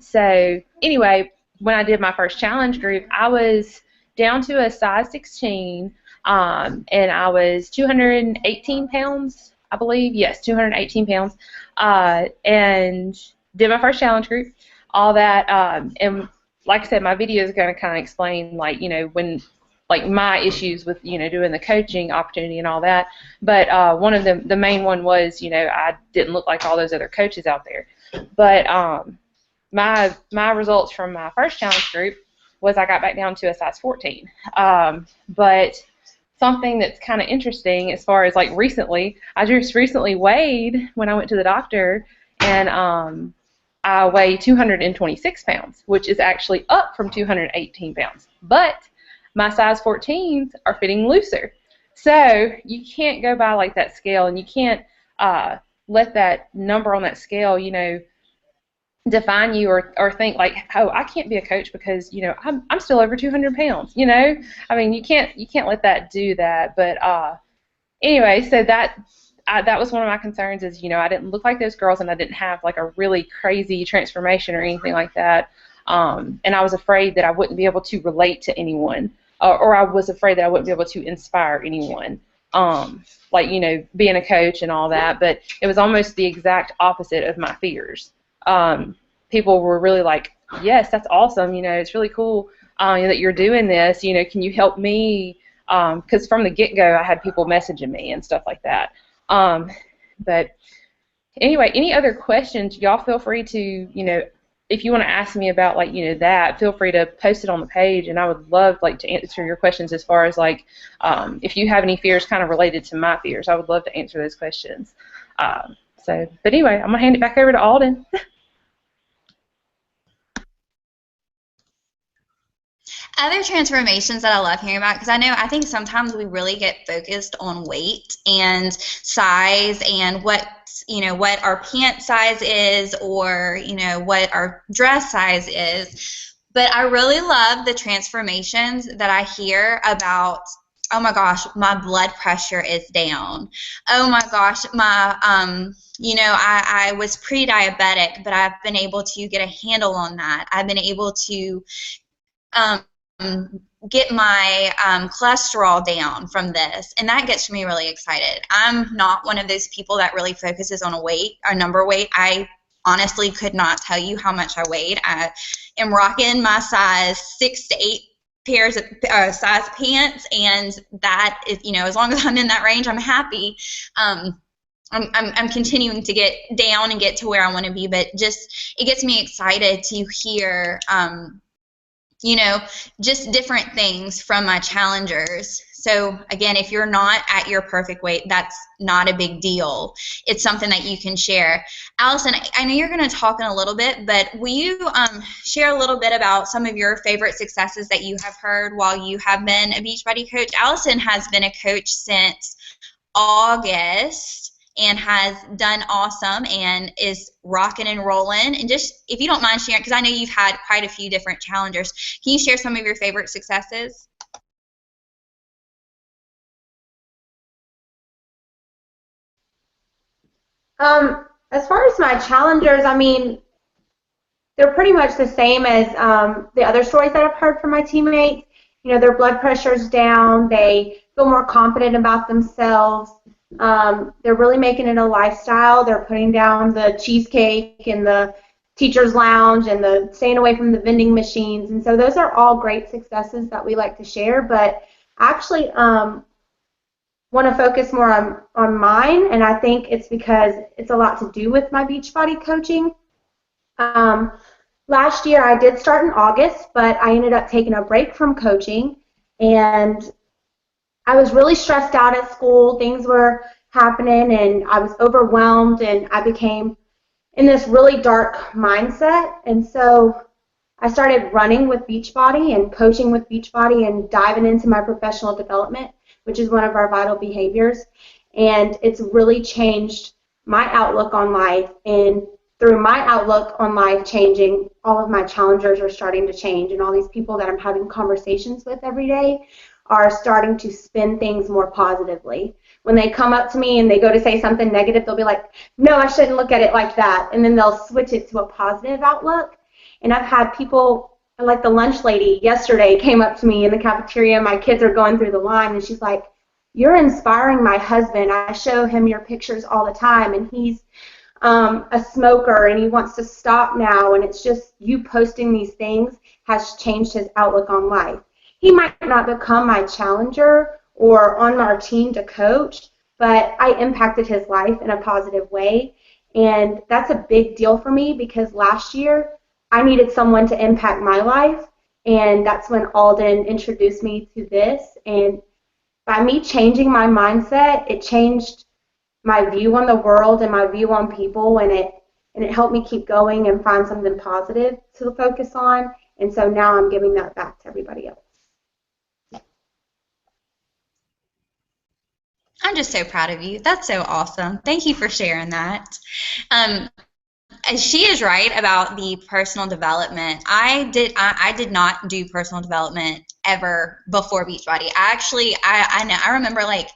So anyway, when I did my first challenge group, I was down to a size 16, and I was 218 pounds, I believe. Yes, 218 pounds, and did my first challenge group, all that. And like I said, my video is going to kind of explain, like, you know, when, like, my issues with, you know, doing the coaching opportunity and all that. But one of the main one was, you know, I didn't look like all those other coaches out there. But my results from my first challenge group was I got back down to a size 14. But something that's kind of interesting as far as, like, recently, I just recently weighed when I went to the doctor, and I weigh 226 pounds, which is actually up from 218 pounds. But my size 14s are fitting looser. So you can't go by like that scale, and you can't let that number on that scale, define you or think like, oh, I can't be a coach because I'm still over 200 pounds. I mean, you can't let that do that. But anyway, so that was one of my concerns is I didn't look like those girls, and I didn't have like a really crazy transformation or anything like that. And I was afraid that I wouldn't be able to relate to anyone, or I was afraid that I wouldn't be able to inspire anyone. Like being a coach and all that, but it was almost the exact opposite of my fears. People were really like, yes, that's awesome, it's really cool that you're doing this, can you help me? Because from the get-go I had people messaging me and stuff like that. But anyway, any other questions, y'all feel free to, if you want to ask me about like, that, feel free to post it on the page, and I would love like to answer your questions as far as like, if you have any fears kind of related to my fears, I would love to answer those questions. But anyway, I'm going to hand it back over to Alden. Other transformations that I love hearing about, because I think sometimes we really get focused on weight and size and what our pant size is, or what our dress size is. But I really love the transformations that I hear about. Oh my gosh, my blood pressure is down. Oh my gosh, my I was pre-diabetic, but I've been able to get a handle on that. I've been able to get my cholesterol down from this, and that gets me really excited. I'm not one of those people that really focuses on a number weight. I honestly could not tell you how much I weighed. I am rocking my size 6 to 8 pairs of size pants, and that is, as long as I'm in that range, I'm happy. I'm continuing to get down and get to where I want to be, but just it gets me excited to hear just different things from my challengers. So again, if you're not at your perfect weight, that's not a big deal. It's something that you can share. Allison, I know you're going to talk in a little bit, but will you share a little bit about some of your favorite successes that you have heard while you have been a Beachbody coach? Allison has been a coach since August and has done awesome and is rocking and rolling. And just, if you don't mind sharing, because I know you've had quite a few different challengers, can you share some of your favorite successes? As far as my challengers, I mean, they're pretty much the same as the other stories that I've heard from my teammates. Their blood pressure's down, they feel more confident about themselves. They're really making it a lifestyle. They're putting down the cheesecake and the teacher's lounge and the staying away from the vending machines. And so those are all great successes that we like to share. But I actually want to focus more on mine, and I think it's because it's a lot to do with my Beachbody coaching. Last year I did start in August, but I ended up taking a break from coaching, and I was really stressed out at school. Things were happening, and I was overwhelmed, and I became in this really dark mindset. And so I started running with Beachbody and coaching with Beachbody and diving into my professional development, which is one of our vital behaviors. And it's really changed my outlook on life. And through my outlook on life changing, all of my challengers are starting to change. And all these people that I'm having conversations with every day are starting to spin things more positively. When they come up to me and they go to say something negative, they'll be like, no, I shouldn't look at it like that. And then they'll switch it to a positive outlook. And I've had people, like the lunch lady yesterday came up to me in the cafeteria. My kids are going through the line, and she's like, you're inspiring my husband. I show him your pictures all the time, and he's a smoker, and he wants to stop now. And it's just you posting these things has changed his outlook on life. He might not become my challenger or on our team to coach, but I impacted his life in a positive way. And that's a big deal for me, because last year I needed someone to impact my life, and that's when Alden introduced me to this. And by me changing my mindset, it changed my view on the world and my view on people, and it and it helped me keep going and find something positive to focus on. And so now I'm giving that back to everybody else. I'm just so proud of you. That's so awesome. Thank you for sharing that. She is right about the personal development. I did not do personal development ever before Beachbody. I remember, like,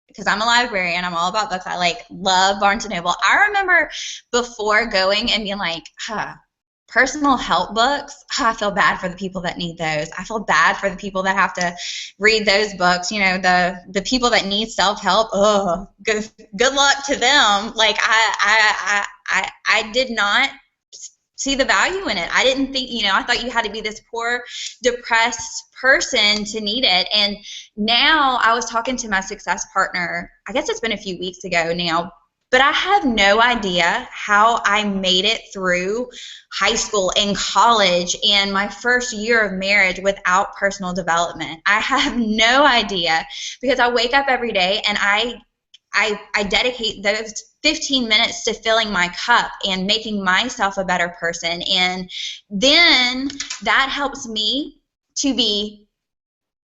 because I'm a librarian, I'm all about books. I love Barnes and Noble. I remember before going and being like, personal help books, I feel bad for the people that need those. I feel bad for the people that have to read those books. You know, the people that need self-help. Oh, good luck to them. Like, I did not see the value in it. I didn't think, I thought you had to be this poor, depressed person to need it. And now I was talking to my success partner, I guess it's been a few weeks ago now, but I have no idea how I made it through high school and college and my first year of marriage without personal development. I have no idea, because I wake up every day and I dedicate those 15 minutes to filling my cup and making myself a better person. And then that helps me to be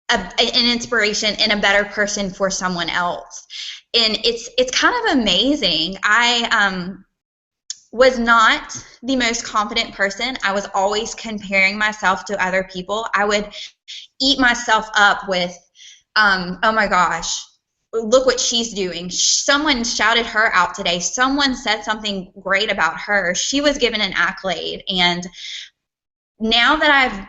an inspiration and a better person for someone else. And it's kind of amazing. I was not the most confident person. I was always comparing myself to other people. I would eat myself up with, oh my gosh, look what she's doing. Someone shouted her out today. Someone said something great about her. She was given an accolade. And now that I've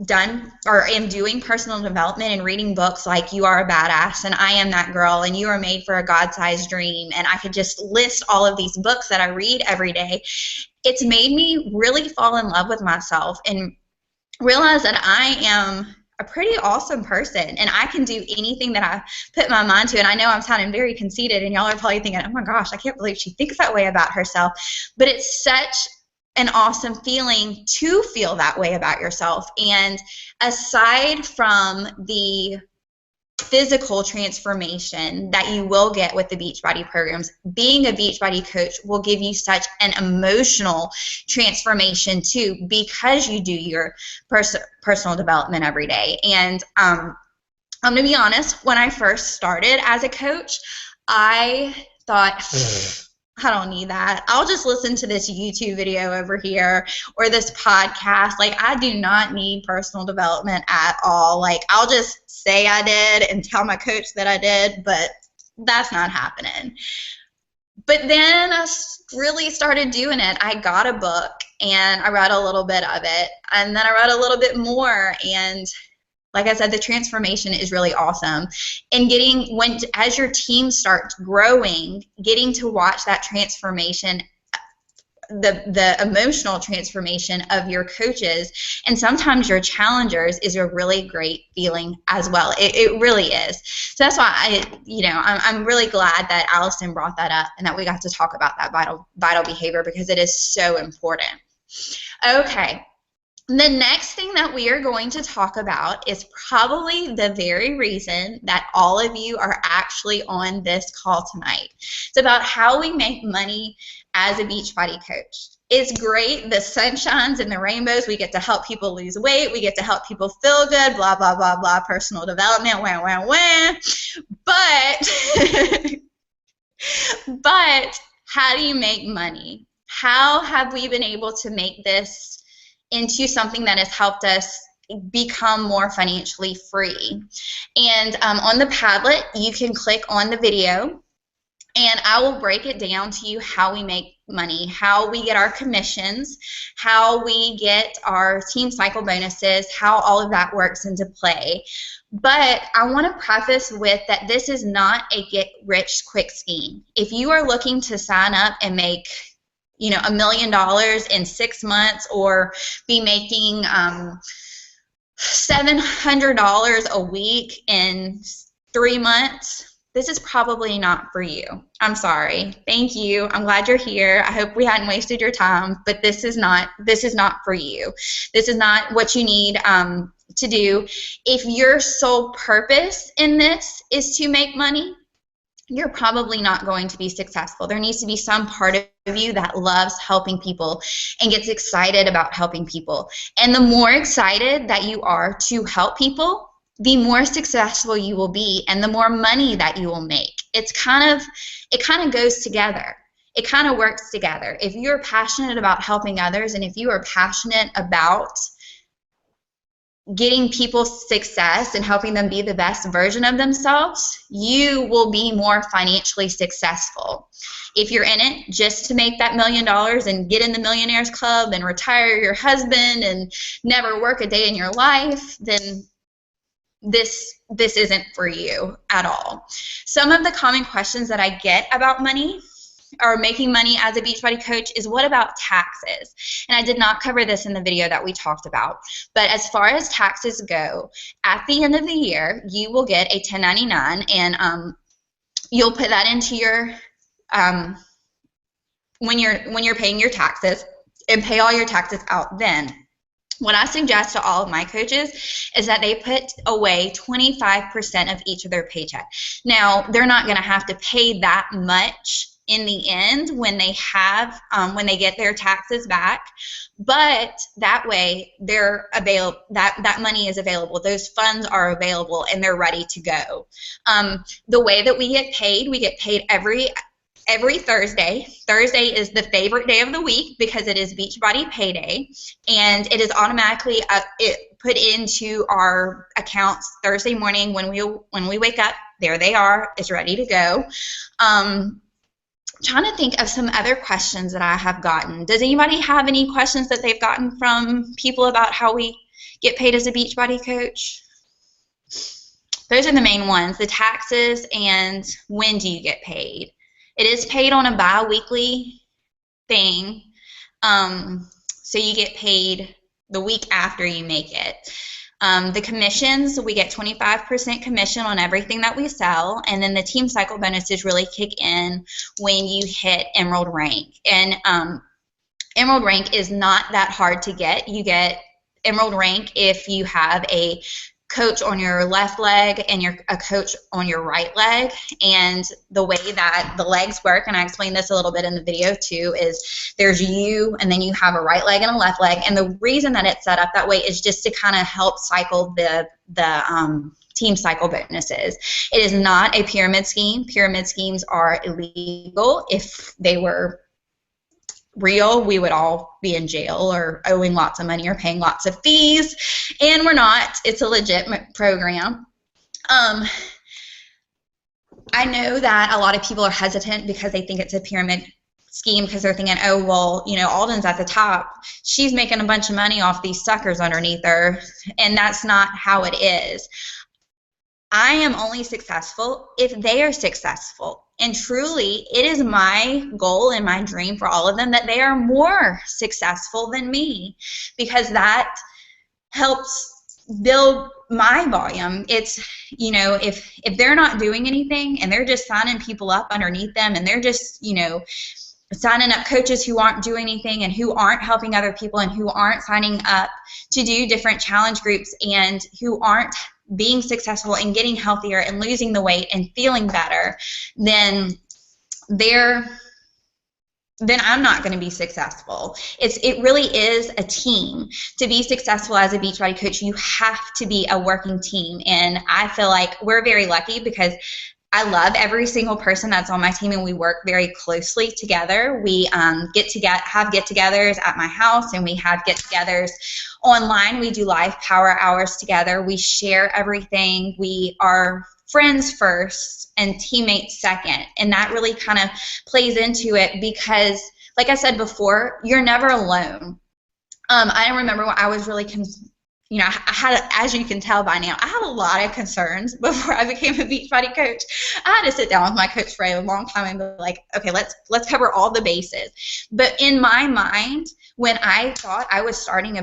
done or am doing personal development and reading books like You Are a Badass and I Am That Girl and You Are Made for a God-Sized Dream, and I could just list all of these books that I read every day, it's made me really fall in love with myself and realize that I am a pretty awesome person and I can do anything that I put my mind to. And I know I'm sounding very conceited and y'all are probably thinking, oh my gosh, I can't believe she thinks that way about herself. But it's such an awesome feeling to feel that way about yourself. And aside from the physical transformation that you will get with the Beachbody programs, being a Beachbody coach will give you such an emotional transformation too, because you do your personal development every day. And I'm going to be honest, when I first started as a coach, I thought, I don't need that. I'll just listen to this YouTube video over here or this podcast. Like, I do not need personal development at all. Like, I'll just say I did and tell my coach that I did, but that's not happening. But then I really started doing it. I got a book and I read a little bit of it, and then I read a little bit more, and like I said, the transformation is really awesome. And as your team starts growing, getting to watch that transformation, the emotional transformation of your coaches and sometimes your challengers is a really great feeling as well. It really is. So that's why I'm really glad that Allison brought that up and that we got to talk about that vital behavior, because it is so important. Okay. The next thing that we are going to talk about is probably the very reason that all of you are actually on this call tonight. It's about how we make money as a Beachbody coach. It's great, the sunshines and the rainbows. We get to help people lose weight. We get to help people feel good, blah, blah, blah, blah, personal development, wah, wah, wah. But how do you make money? How have we been able to make this into something that has helped us become more financially free? And on the Padlet, you can click on the video, and I will break it down to you how we make money, how we get our commissions, how we get our team cycle bonuses, how all of that works into play. But I want to preface with that this is not a get-rich-quick scheme. If you are looking to sign up and make $1 million in 6 months, or be making $700 a week in 3 months, this is probably not for you. I'm sorry. Thank you. I'm glad you're here. I hope we hadn't wasted your time, but this is not for you. This is not what you need to do. If your sole purpose in this is to make money, you're probably not going to be successful. There needs to be some part of you that loves helping people and gets excited about helping people. And the more excited that you are to help people, the more successful you will be and the more money that you will make. It kind of goes together. It kind of works together. If you're passionate about helping others and if you are passionate about getting people success and helping them be the best version of themselves, you will be more financially successful. If you're in it just to make that $1 million and get in the Millionaires Club and retire your husband and never work a day in your life, then this isn't for you at all. Some of the common questions that I get about money or making money as a Beachbody coach is, what about taxes? And I did not cover this in the video that we talked about. But as far as taxes go, at the end of the year, you will get a 1099, and you'll put that into your when you're paying your taxes, and pay all your taxes out then. What I suggest to all of my coaches is that they put away 25% of each of their paycheck. Now, they're not going to have to pay that much in the end when they have when they get their taxes back, but that way they're available. That money is available. Those funds are available and they're ready to go. The way that we get paid every Thursday. Thursday is the favorite day of the week because it is Beachbody Payday, and it is automatically put into our accounts Thursday morning when we wake up. There they are. It's ready to go. Trying to think of some other questions that I have gotten. Does anybody have any questions that they've gotten from people about how we get paid as a Beachbody coach? Those are the main ones, the taxes and when do you get paid. It is paid on a bi-weekly thing, so you get paid the week after you make it. The commissions, we get 25% commission on everything that we sell, and then the team cycle bonuses really kick in when you hit Emerald rank. And Emerald rank is not that hard to get. You get Emerald rank if you have a coach on your left leg and a coach on your right leg. And the way that the legs work, and I explained this a little bit in the video too, is there's you and then you have a right leg and a left leg. And the reason that it's set up that way is just to kind of help cycle the team cycle bonuses. It is not a pyramid scheme. Pyramid schemes are illegal. If they were real, we would all be in jail or owing lots of money or paying lots of fees, and we're not. It's a legit program. I know that a lot of people are hesitant because they think it's a pyramid scheme because they're thinking, oh, well, you know, Alden's at the top. She's making a bunch of money off these suckers underneath her, and that's not how it is. I am only successful if they are successful. And truly, it is my goal and my dream for all of them that they are more successful than me, because that helps build my volume. It's, you know, if they're not doing anything and they're just signing people up underneath them and they're just, you know, signing up coaches who aren't doing anything and who aren't helping other people and who aren't signing up to do different challenge groups and who aren't being successful and getting healthier and losing the weight and feeling better, then I'm not going to be successful. It really is a team. To be successful as a Beachbody coach, you have to be a working team, and I feel like we're very lucky because I love every single person that's on my team, and we work very closely together. We have get-togethers at my house, and we have get-togethers online. We do live power hours together. We share everything. We are friends first and teammates second, and that really kind of plays into it because, like I said before, you're never alone. I remember when I was really you know, I had, as you can tell by now, I had a lot of concerns before I became a Beachbody coach. I had to sit down with my coach for a long time and be like, okay, let's cover all the bases. But in my mind, when I thought I was starting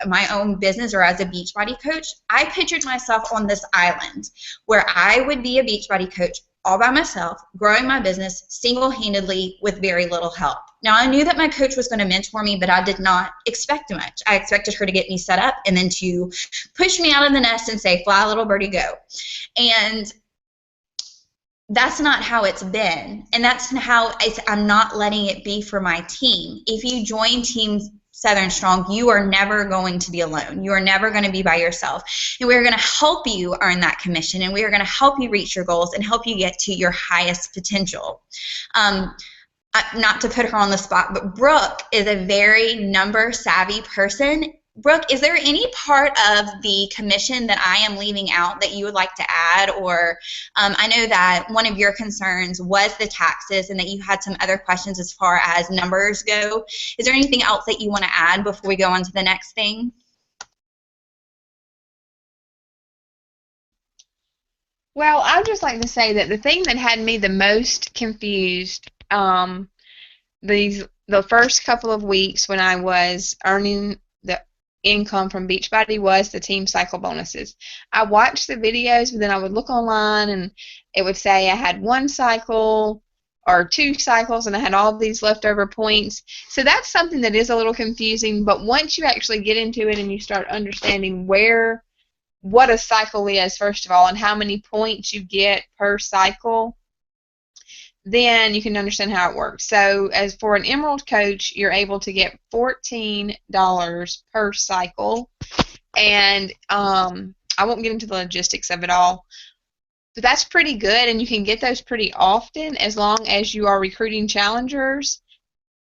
my own business or as a Beachbody coach, I pictured myself on this island where I would be a Beachbody coach all by myself, growing my business single-handedly with very little help. Now, I knew that my coach was going to mentor me, but I did not expect much. I expected her to get me set up and then to push me out of the nest and say, fly, little birdie, go. And that's not how it's been, and that's how I'm not letting it be for my team. If you join Team Southern Strong, you are never going to be alone. You are never going to be by yourself, and we're going to help you earn that commission, and we are going to help you reach your goals and help you get to your highest potential. Not to put her on the spot, but Brooke is a very number savvy person. Brooke, is there any part of the commission that I am leaving out that you would like to add? Or I know that one of your concerns was the taxes and that you had some other questions as far as numbers go. Is there anything else that you want to add before we go on to the next thing? Well, I would just like to say that the thing that had me the most confused the first couple of weeks when I was earning the income from Beachbody was the team cycle bonuses. I watched the videos, but then I would look online and it would say I had 1 cycle or 2 cycles and I had all these leftover points. So that's something that is a little confusing, but once you actually get into it and you start understanding what a cycle is, first of all, and how many points you get per cycle, then you can understand how it works. So as for an Emerald coach, you're able to get $14 per cycle. And I won't get into the logistics of it all, but that's pretty good, and you can get those pretty often as long as you are recruiting challengers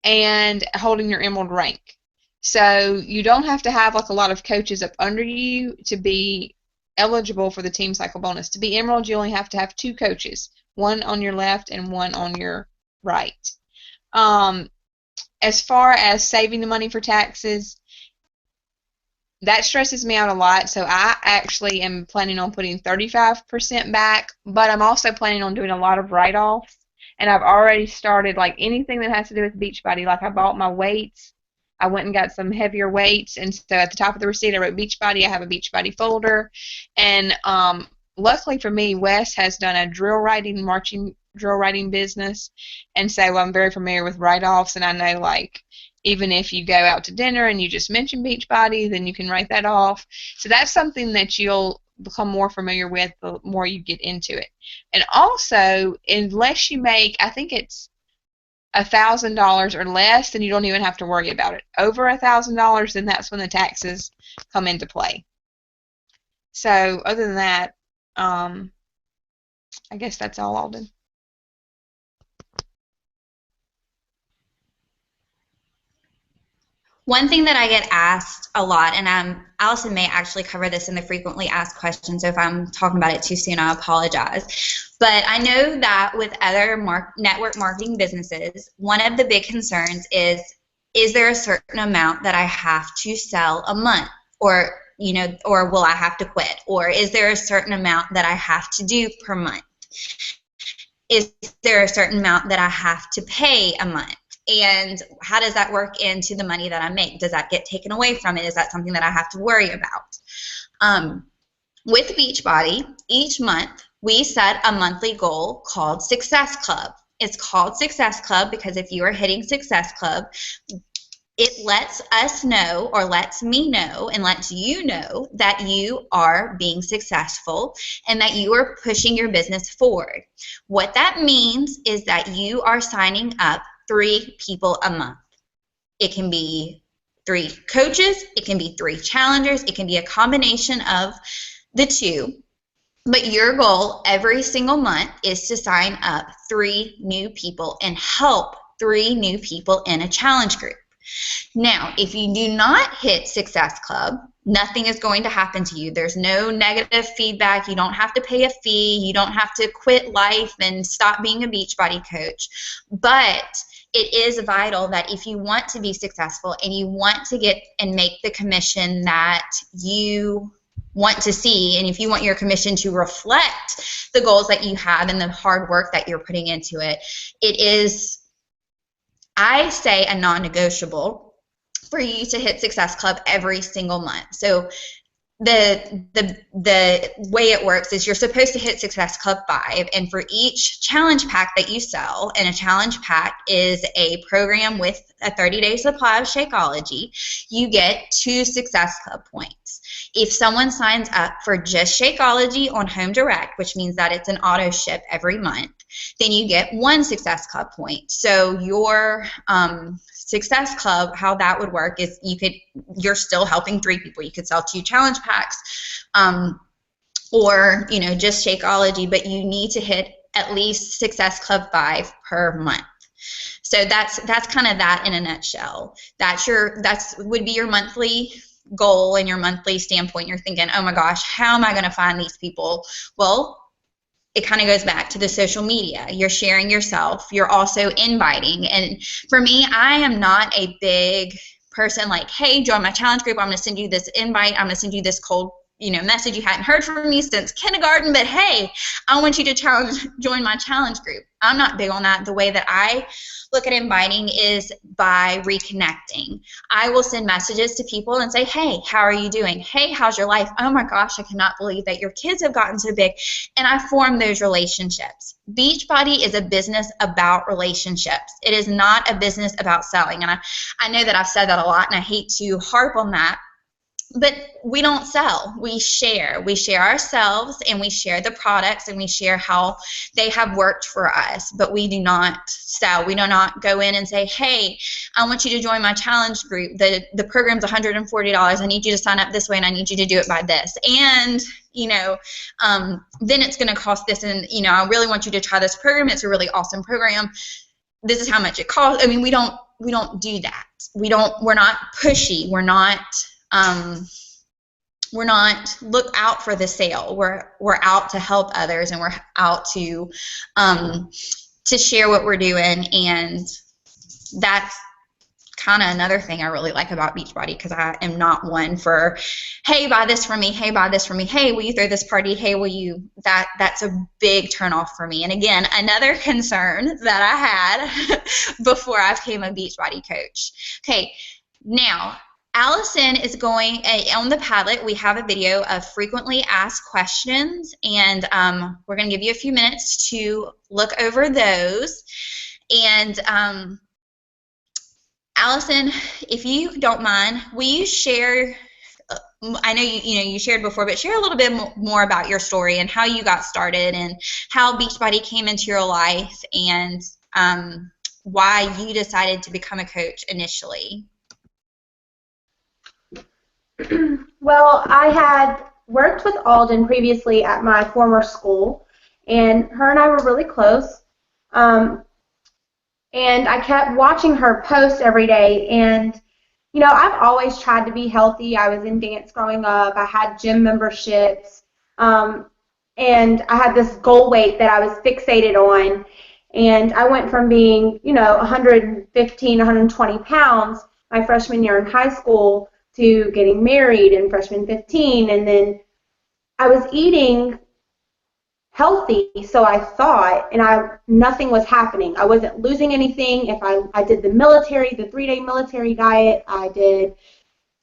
and holding your Emerald rank. So you don't have to have like a lot of coaches up under you to be eligible for the team cycle bonus. To be Emerald, you only have to have 2 coaches. One on your left and one on your right. As far as saving the money for taxes, that stresses me out a lot, so I actually am planning on putting 35% back, but I'm also planning on doing a lot of write-offs, and I've already started, like, anything that has to do with Beachbody. Like, I bought my weights. I went and got some heavier weights, and so at the top of the receipt I wrote Beachbody. I have a Beachbody folder, and luckily for me, Wes has done a marching drill writing business, and so I'm very familiar with write-offs, and I know, like, even if you go out to dinner and you just mention Beachbody, then you can write that off. So that's something that you'll become more familiar with the more you get into it. And also, unless you make, I think it's $1,000 or less, then you don't even have to worry about it. Over $1,000, then that's when the taxes come into play. So other than that, I guess that's all, Alden. One thing that I get asked a lot, and Allison may actually cover this in the frequently asked questions, so if I'm talking about it too soon, I apologize. But I know that with other network marketing businesses, one of the big concerns is there a certain amount that I have to sell a month? Or will I have to quit? Or is there a certain amount that I have to do per month? Is there a certain amount that I have to pay a month? And how does that work into the money that I make? Does that get taken away from it? Is that something that I have to worry about? With Beachbody, each month we set a monthly goal called Success Club. It's called Success Club because if you are hitting Success Club, it lets us know, or lets me know, and lets you know that you are being successful and that you are pushing your business forward. What that means is that you are signing up 3 people a month. It can be 3 coaches, it can be 3 challengers, it can be a combination of the 2. But your goal every single month is to sign up 3 new people and help 3 new people in a challenge group. Now, if you do not hit Success Club, nothing is going to happen to you. There's no negative feedback. You don't have to pay a fee. You don't have to quit life and stop being a Beachbody coach. But it is vital that if you want to be successful and you want to get and make the commission that you want to see, and if you want your commission to reflect the goals that you have and the hard work that you're putting into it, it is, I say, a non-negotiable for you to hit Success Club every single month. So the way it works is you're supposed to hit Success Club 5, and for each challenge pack that you sell, and a challenge pack is a program with a 30-day supply of Shakeology, you get 2 Success Club points. If someone signs up for just Shakeology on Home Direct, which means that it's an auto ship every month, then you get 1 Success Club point. So your Success Club, how that would work is you're still helping 3 people. You could sell 2 challenge packs, or just Shakeology, but you need to hit at least Success Club 5 per month. So that's kind of that in a nutshell. That's would be your monthly goal and your monthly standpoint. You're thinking, oh my gosh, how am I going to find these people? Well, it kind of goes back to the social media. You're sharing yourself. You're also inviting. And for me, I am not a big person like, hey, join my challenge group. I'm going to send you this invite. I'm going to send you this cold message. You hadn't heard from me since kindergarten, but hey, I want you to join my challenge group. I'm not big on that. The way that I look at inviting is by reconnecting. I will send messages to people and say, hey, how are you doing? Hey, how's your life? Oh my gosh, I cannot believe that your kids have gotten so big. And I form those relationships. Beachbody is a business about relationships. It is not a business about selling. And I know that I've said that a lot, and I hate to harp on that. But we don't sell. We share. We share ourselves, and we share the products, and we share how they have worked for us. But we do not sell. We do not go in and say, hey, I want you to join my challenge group. The program's $140. I need you to sign up this way, and I need you to do it by this. And then it's going to cost this, and I really want you to try this program. It's a really awesome program. This is how much it costs. I mean, we don't do that. We're not pushy. We're not look out for the sale. We're out to help others, and we're out to share what we're doing. And that's kind of another thing I really like about Beachbody, because I am not one for, hey, buy this from me. Hey, buy this from me. Hey, will you throw this party? Hey, will you? That's a big turnoff for me. And again, another concern that I had before I became a Beachbody coach. Okay, now, Allison is going, on the Padlet, we have a video of frequently asked questions, and we're going to give you a few minutes to look over those. And Allison, if you don't mind, will you share, I know you shared before, but share a little bit more about your story and how you got started and how Beachbody came into your life, and why you decided to become a coach initially. Well, I had worked with Alden previously at my former school, and her and I were really close. And I kept watching her post every day, and I've always tried to be healthy. I was in dance growing up. I had gym memberships, and I had this goal weight that I was fixated on, and I went from being 115, 120 pounds my freshman year in high school to getting married in freshman 15, and then I was eating healthy, so I thought, and nothing was happening. I wasn't losing anything. If I did the 3-day military diet, I did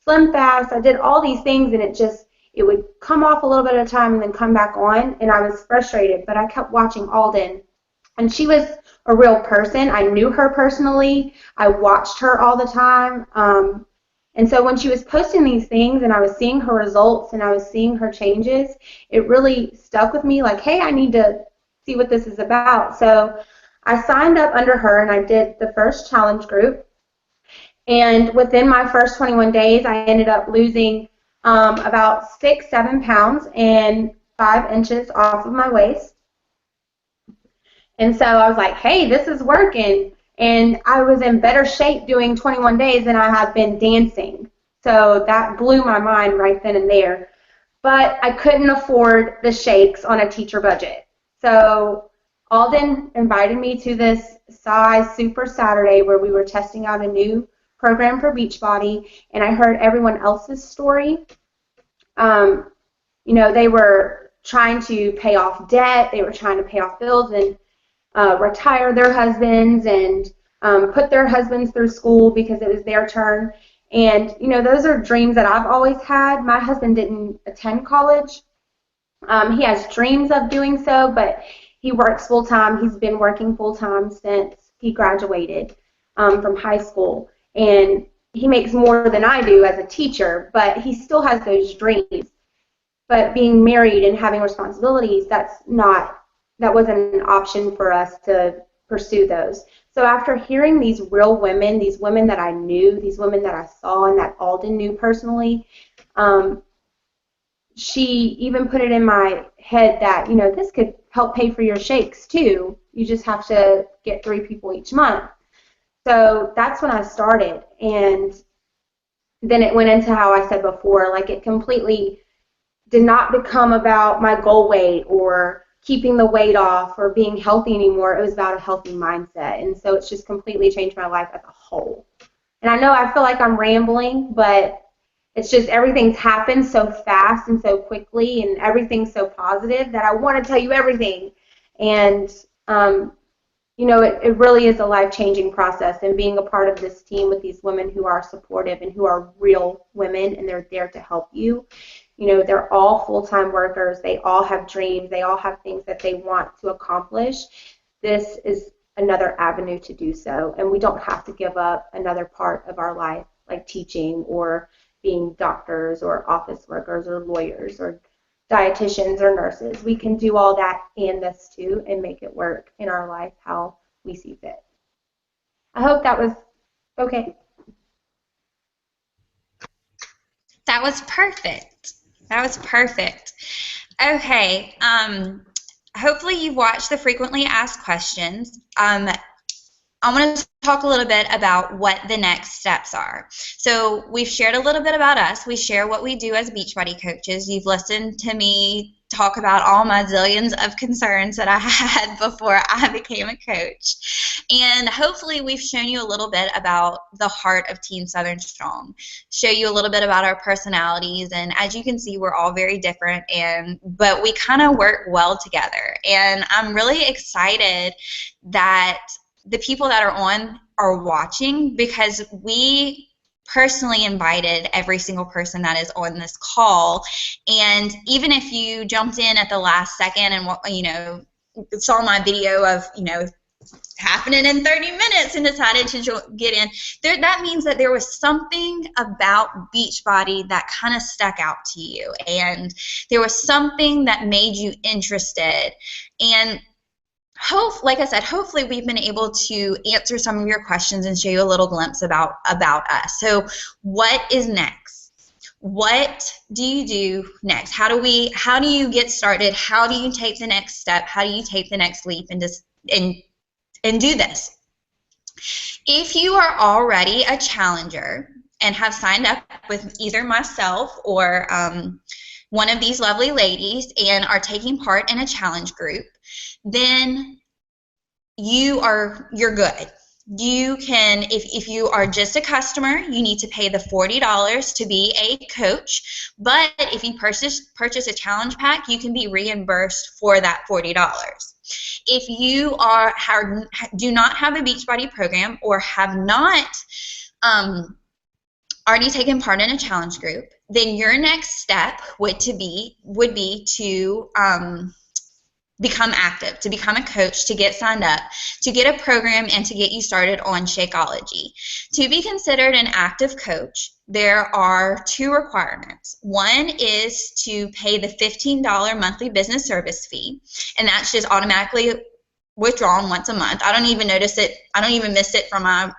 Slim Fast, I did all these things, and it would come off a little bit at a time and then come back on, and I was frustrated, but I kept watching Alden, and she was a real person. I knew her personally. I watched her all the time. And so when she was posting these things and I was seeing her results and I was seeing her changes, it really stuck with me, like, hey, I need to see what this is about. So I signed up under her and I did the first challenge group. And within my first 21 days, I ended up losing about 6-7 pounds and 5 inches off of my waist. And so I was like, hey, this is working. And I was in better shape doing 21 days than I had been dancing. So that blew my mind right then and there. But I couldn't afford the shakes on a teacher budget. So Alden invited me to this Size Super Saturday where we were testing out a new program for Beachbody, and I heard everyone else's story. They were trying to pay off debt. They were trying to pay off bills and retire their husbands and put their husbands through school because it was their turn. And, you know, those are dreams that I've always had. My husband didn't attend college. He has dreams of doing so, but he works full time. He's been working full time since he graduated from high school. And he makes more than I do as a teacher, but he still has those dreams. But being married and having responsibilities, that wasn't an option for us to pursue those. So after hearing these real women, these women that I knew, these women that I saw and that Alden knew personally, she even put it in my head that, you know, this could help pay for your shakes too. You just have to get 3 people each month. So that's when I started. And then it went into how I said before, like it completely did not become about my goal weight or keeping the weight off or being healthy anymore. It was about a healthy mindset. And so it's just completely changed my life as a whole. And I know I feel like I'm rambling, but it's just everything's happened so fast and so quickly and everything's so positive that I want to tell you everything. And, you know, it really is a life-changing process. And being a part of this team with these women who are supportive and who are real women and they're there to help you. You know, they're all full-time workers. They all have dreams. They all have things that they want to accomplish. This is another avenue to do so. And we don't have to give up another part of our life, like teaching or being doctors or office workers or lawyers or dietitians or nurses. We can do all that and this too and make it work in our life how we see fit. I hope that was okay. That was perfect. That was perfect. Okay. Hopefully you've watched the frequently asked questions. I want to talk a little bit about what the next steps are. So we've shared a little bit about us. We share what we do as Beachbody coaches. You've listened to me talk about all my zillions of concerns that I had before I became a coach. And hopefully we've shown you a little bit about the heart of Team Southern Strong, show you a little bit about our personalities. And as you can see, we're all very different, but we kind of work well together. And I'm really excited that the people that are on are watching, because we personally invited every single person that is on this call. And even if you jumped in at the last second and, you know, saw my video of, you know, happening in 30 minutes and decided to get in, that means that there was something about Beachbody that kind of stuck out to you, and there was something that made you interested. And like I said, hopefully we've been able to answer some of your questions and show you a little glimpse about us. So what is next? What do you do next? How do you get started? How do you take the next step? How do you take the next leap and do this? If you are already a challenger and have signed up with either myself or one of these lovely ladies and are taking part in a challenge group, then you're good. You can, if you are just a customer, you need to pay the $40 to be a coach. But if you purchase a challenge pack, you can be reimbursed for that $40. If you do not have a Beachbody program or have not already taken part in a challenge group, then your next step would be to become active, to become a coach, to get signed up, to get a program, and to get you started on Shakeology. To be considered an active coach, there are 2 requirements. One is to pay the $15 monthly business service fee, and that's just automatically withdrawn once a month. I don't even notice it. I don't even miss it from my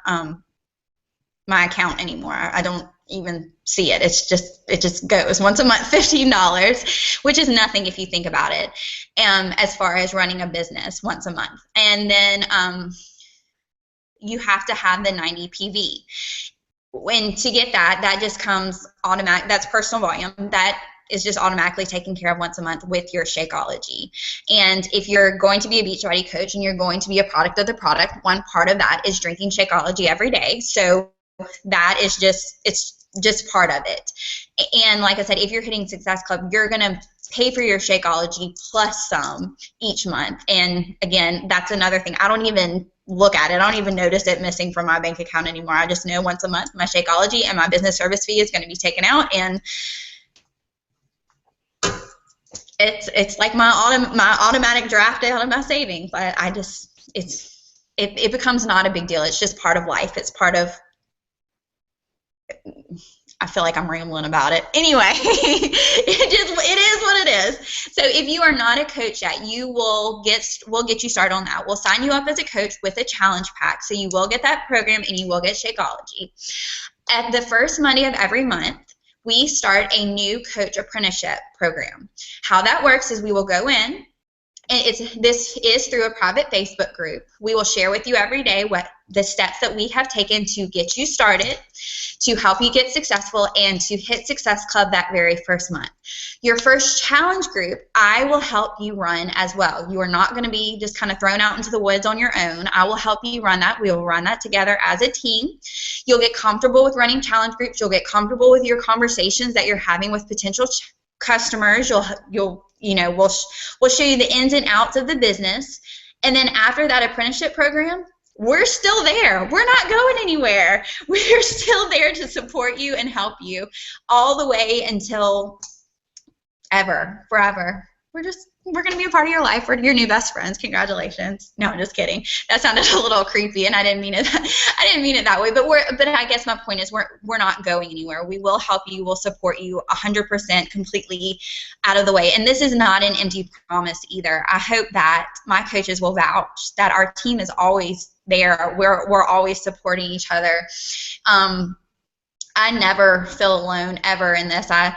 account anymore. I don't even see it. It just goes once a month, $15, which is nothing if you think about it, as far as running a business once a month. And then you have to have the 90 PV. When to get that just comes automatic. That's personal volume. That is just automatically taken care of once a month with your Shakeology. And if you're going to be a Beachbody coach and you're going to be a product of the product, one part of that is drinking Shakeology every day. So that is just part of it. And like I said, if you're hitting Success Club, you're going to pay for your Shakeology plus some each month. And again, that's another thing. I don't even look at it. I don't even notice it missing from my bank account anymore. I just know once a month my Shakeology and my business service fee is going to be taken out, and it's like my automatic draft out of my savings. It becomes not a big deal. It's just part of life. It's part of. I feel like I'm rambling about it. Anyway, it is what it is. So if you are not a coach yet, we'll get you started on that. We'll sign you up as a coach with a challenge pack. So you will get that program and you will get Shakeology. At the first Monday of every month, we start a new coach apprenticeship program. How that works is we will go in, and this is through a private Facebook group. We will share with you every day what the steps that we have taken to get you started, to help you get successful, and to hit Success Club that very first month. Your first challenge group, I will help you run as well. You are not going to be just kind of thrown out into the woods on your own. I will help you run that. We will run that together as a team. You'll get comfortable with running challenge groups. You'll get comfortable with your conversations that you're having with potential customers. We'll show you the ins and outs of the business. And then after that apprenticeship program, we're still there. We're not going anywhere. We're still there to support you and help you all the way until forever. We're going to be a part of your life. We're your new best friends. Congratulations. No, I'm just kidding. That sounded a little creepy, and I didn't mean it that way. But I guess my point is we're not going anywhere. We will help you. We'll support you 100% completely out of the way. And this is not an empty promise either. I hope that my coaches will vouch that our team is always there. We're always supporting each other. I never feel alone ever in this. My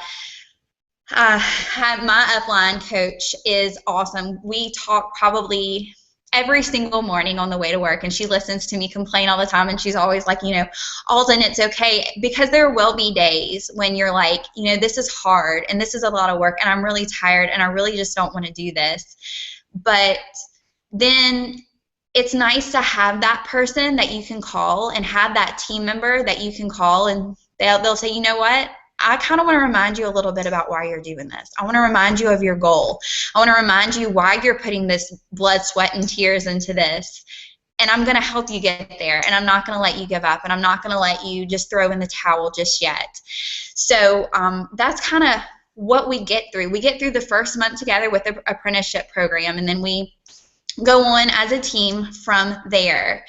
upline coach is awesome. We talk probably every single morning on the way to work, and she listens to me complain all the time, and she's always like, Alden, it's okay, because there will be days when you're like, this is hard, and this is a lot of work, and I'm really tired, and I really just don't want to do this. But then it's nice to have that person that you can call, and have that team member that you can call, and they'll say, you know what? I kind of want to remind you a little bit about why you're doing this. I want to remind you of your goal. I want to remind you why you're putting this blood, sweat, and tears into this. And I'm going to help you get there. And I'm not going to let you give up. And I'm not going to let you just throw in the towel just yet. So that's kind of what we get through. We get through the first month together with the apprenticeship program. And then we go on as a team from there.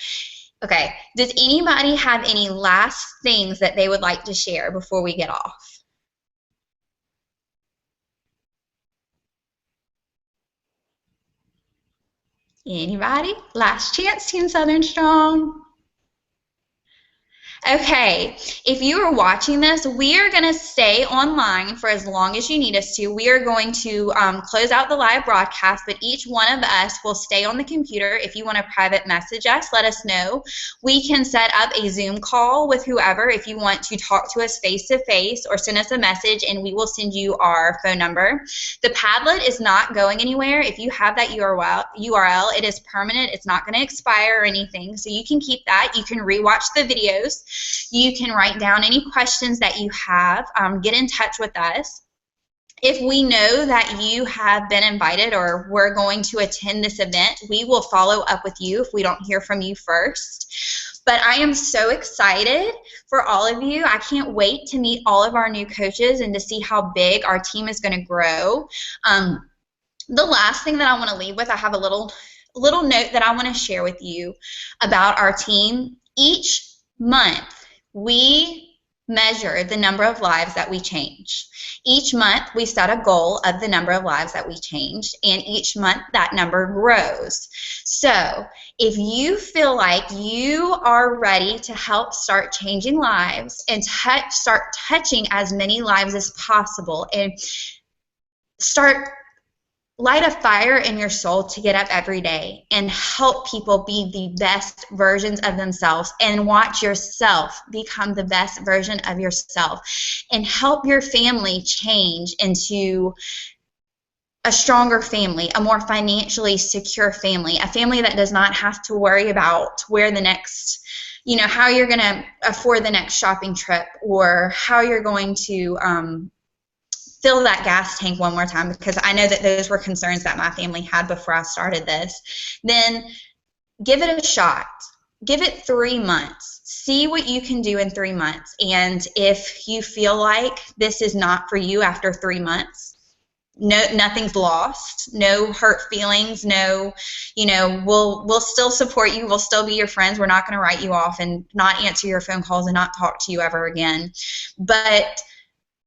Okay, does anybody have any last things that they would like to share before we get off? Anybody? Last chance, Team Southern Strong. Okay, if you are watching this, we are going to stay online for as long as you need us to. We are going to close out the live broadcast, but each one of us will stay on the computer. If you want to private message us, let us know. We can set up a Zoom call with whoever if you want to talk to us face-to-face, or send us a message, and we will send you our phone number. The Padlet is not going anywhere. If you have that URL, it is permanent. It's not going to expire or anything, so you can keep that. You can rewatch the videos. You can write down any questions that you have. Get in touch with us. If we know that you have been invited or we're going to attend this event, we will follow up with you if we don't hear from you first. But I am so excited for all of you. I can't wait to meet all of our new coaches and to see how big our team is going to grow. The last thing that I want to leave with, I have a little note that I want to share with you about our team. Each month, we measure the number of lives that we change. Each month, we set a goal of the number of lives that we changed, and each month, that number grows. So, if you feel like you are ready to help start changing lives and start touching as many lives as possible, and light a fire in your soul to get up every day and help people be the best versions of themselves, and watch yourself become the best version of yourself, and help your family change into a stronger family, a more financially secure family, a family that does not have to worry about where the next, how you're going to afford the next shopping trip, or how you're going to fill that gas tank one more time, because I know that those were concerns that my family had before I started this. Then give it a shot. Give it 3 months. See what you can do in 3 months. And if you feel like this is not for you after 3 months, nothing's lost. No hurt feelings. No, we'll still support you. We'll still be your friends. We're not going to write you off and not answer your phone calls and not talk to you ever again. But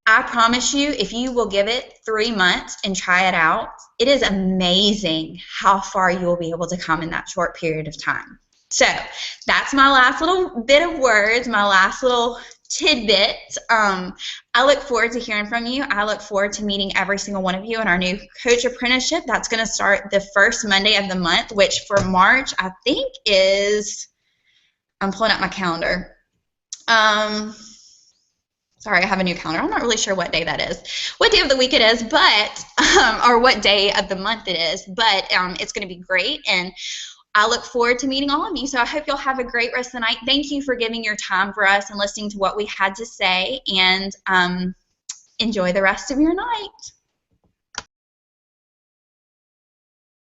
I promise you, if you will give it 3 months and try it out, it is amazing how far you will be able to come in that short period of time. So that's my last little bit of words, my last little tidbit. I look forward to hearing from you. I look forward to meeting every single one of you in our new coach apprenticeship. That's going to start the first Monday of the month, which for March I think is, I'm pulling up my calendar. Sorry, I have a new calendar. I'm not really sure what day that is, what day of the week it is, but or what day of the month it is, but it's going to be great, and I look forward to meeting all of you. So I hope you'll have a great rest of the night. Thank you for giving your time for us and listening to what we had to say, and enjoy the rest of your night.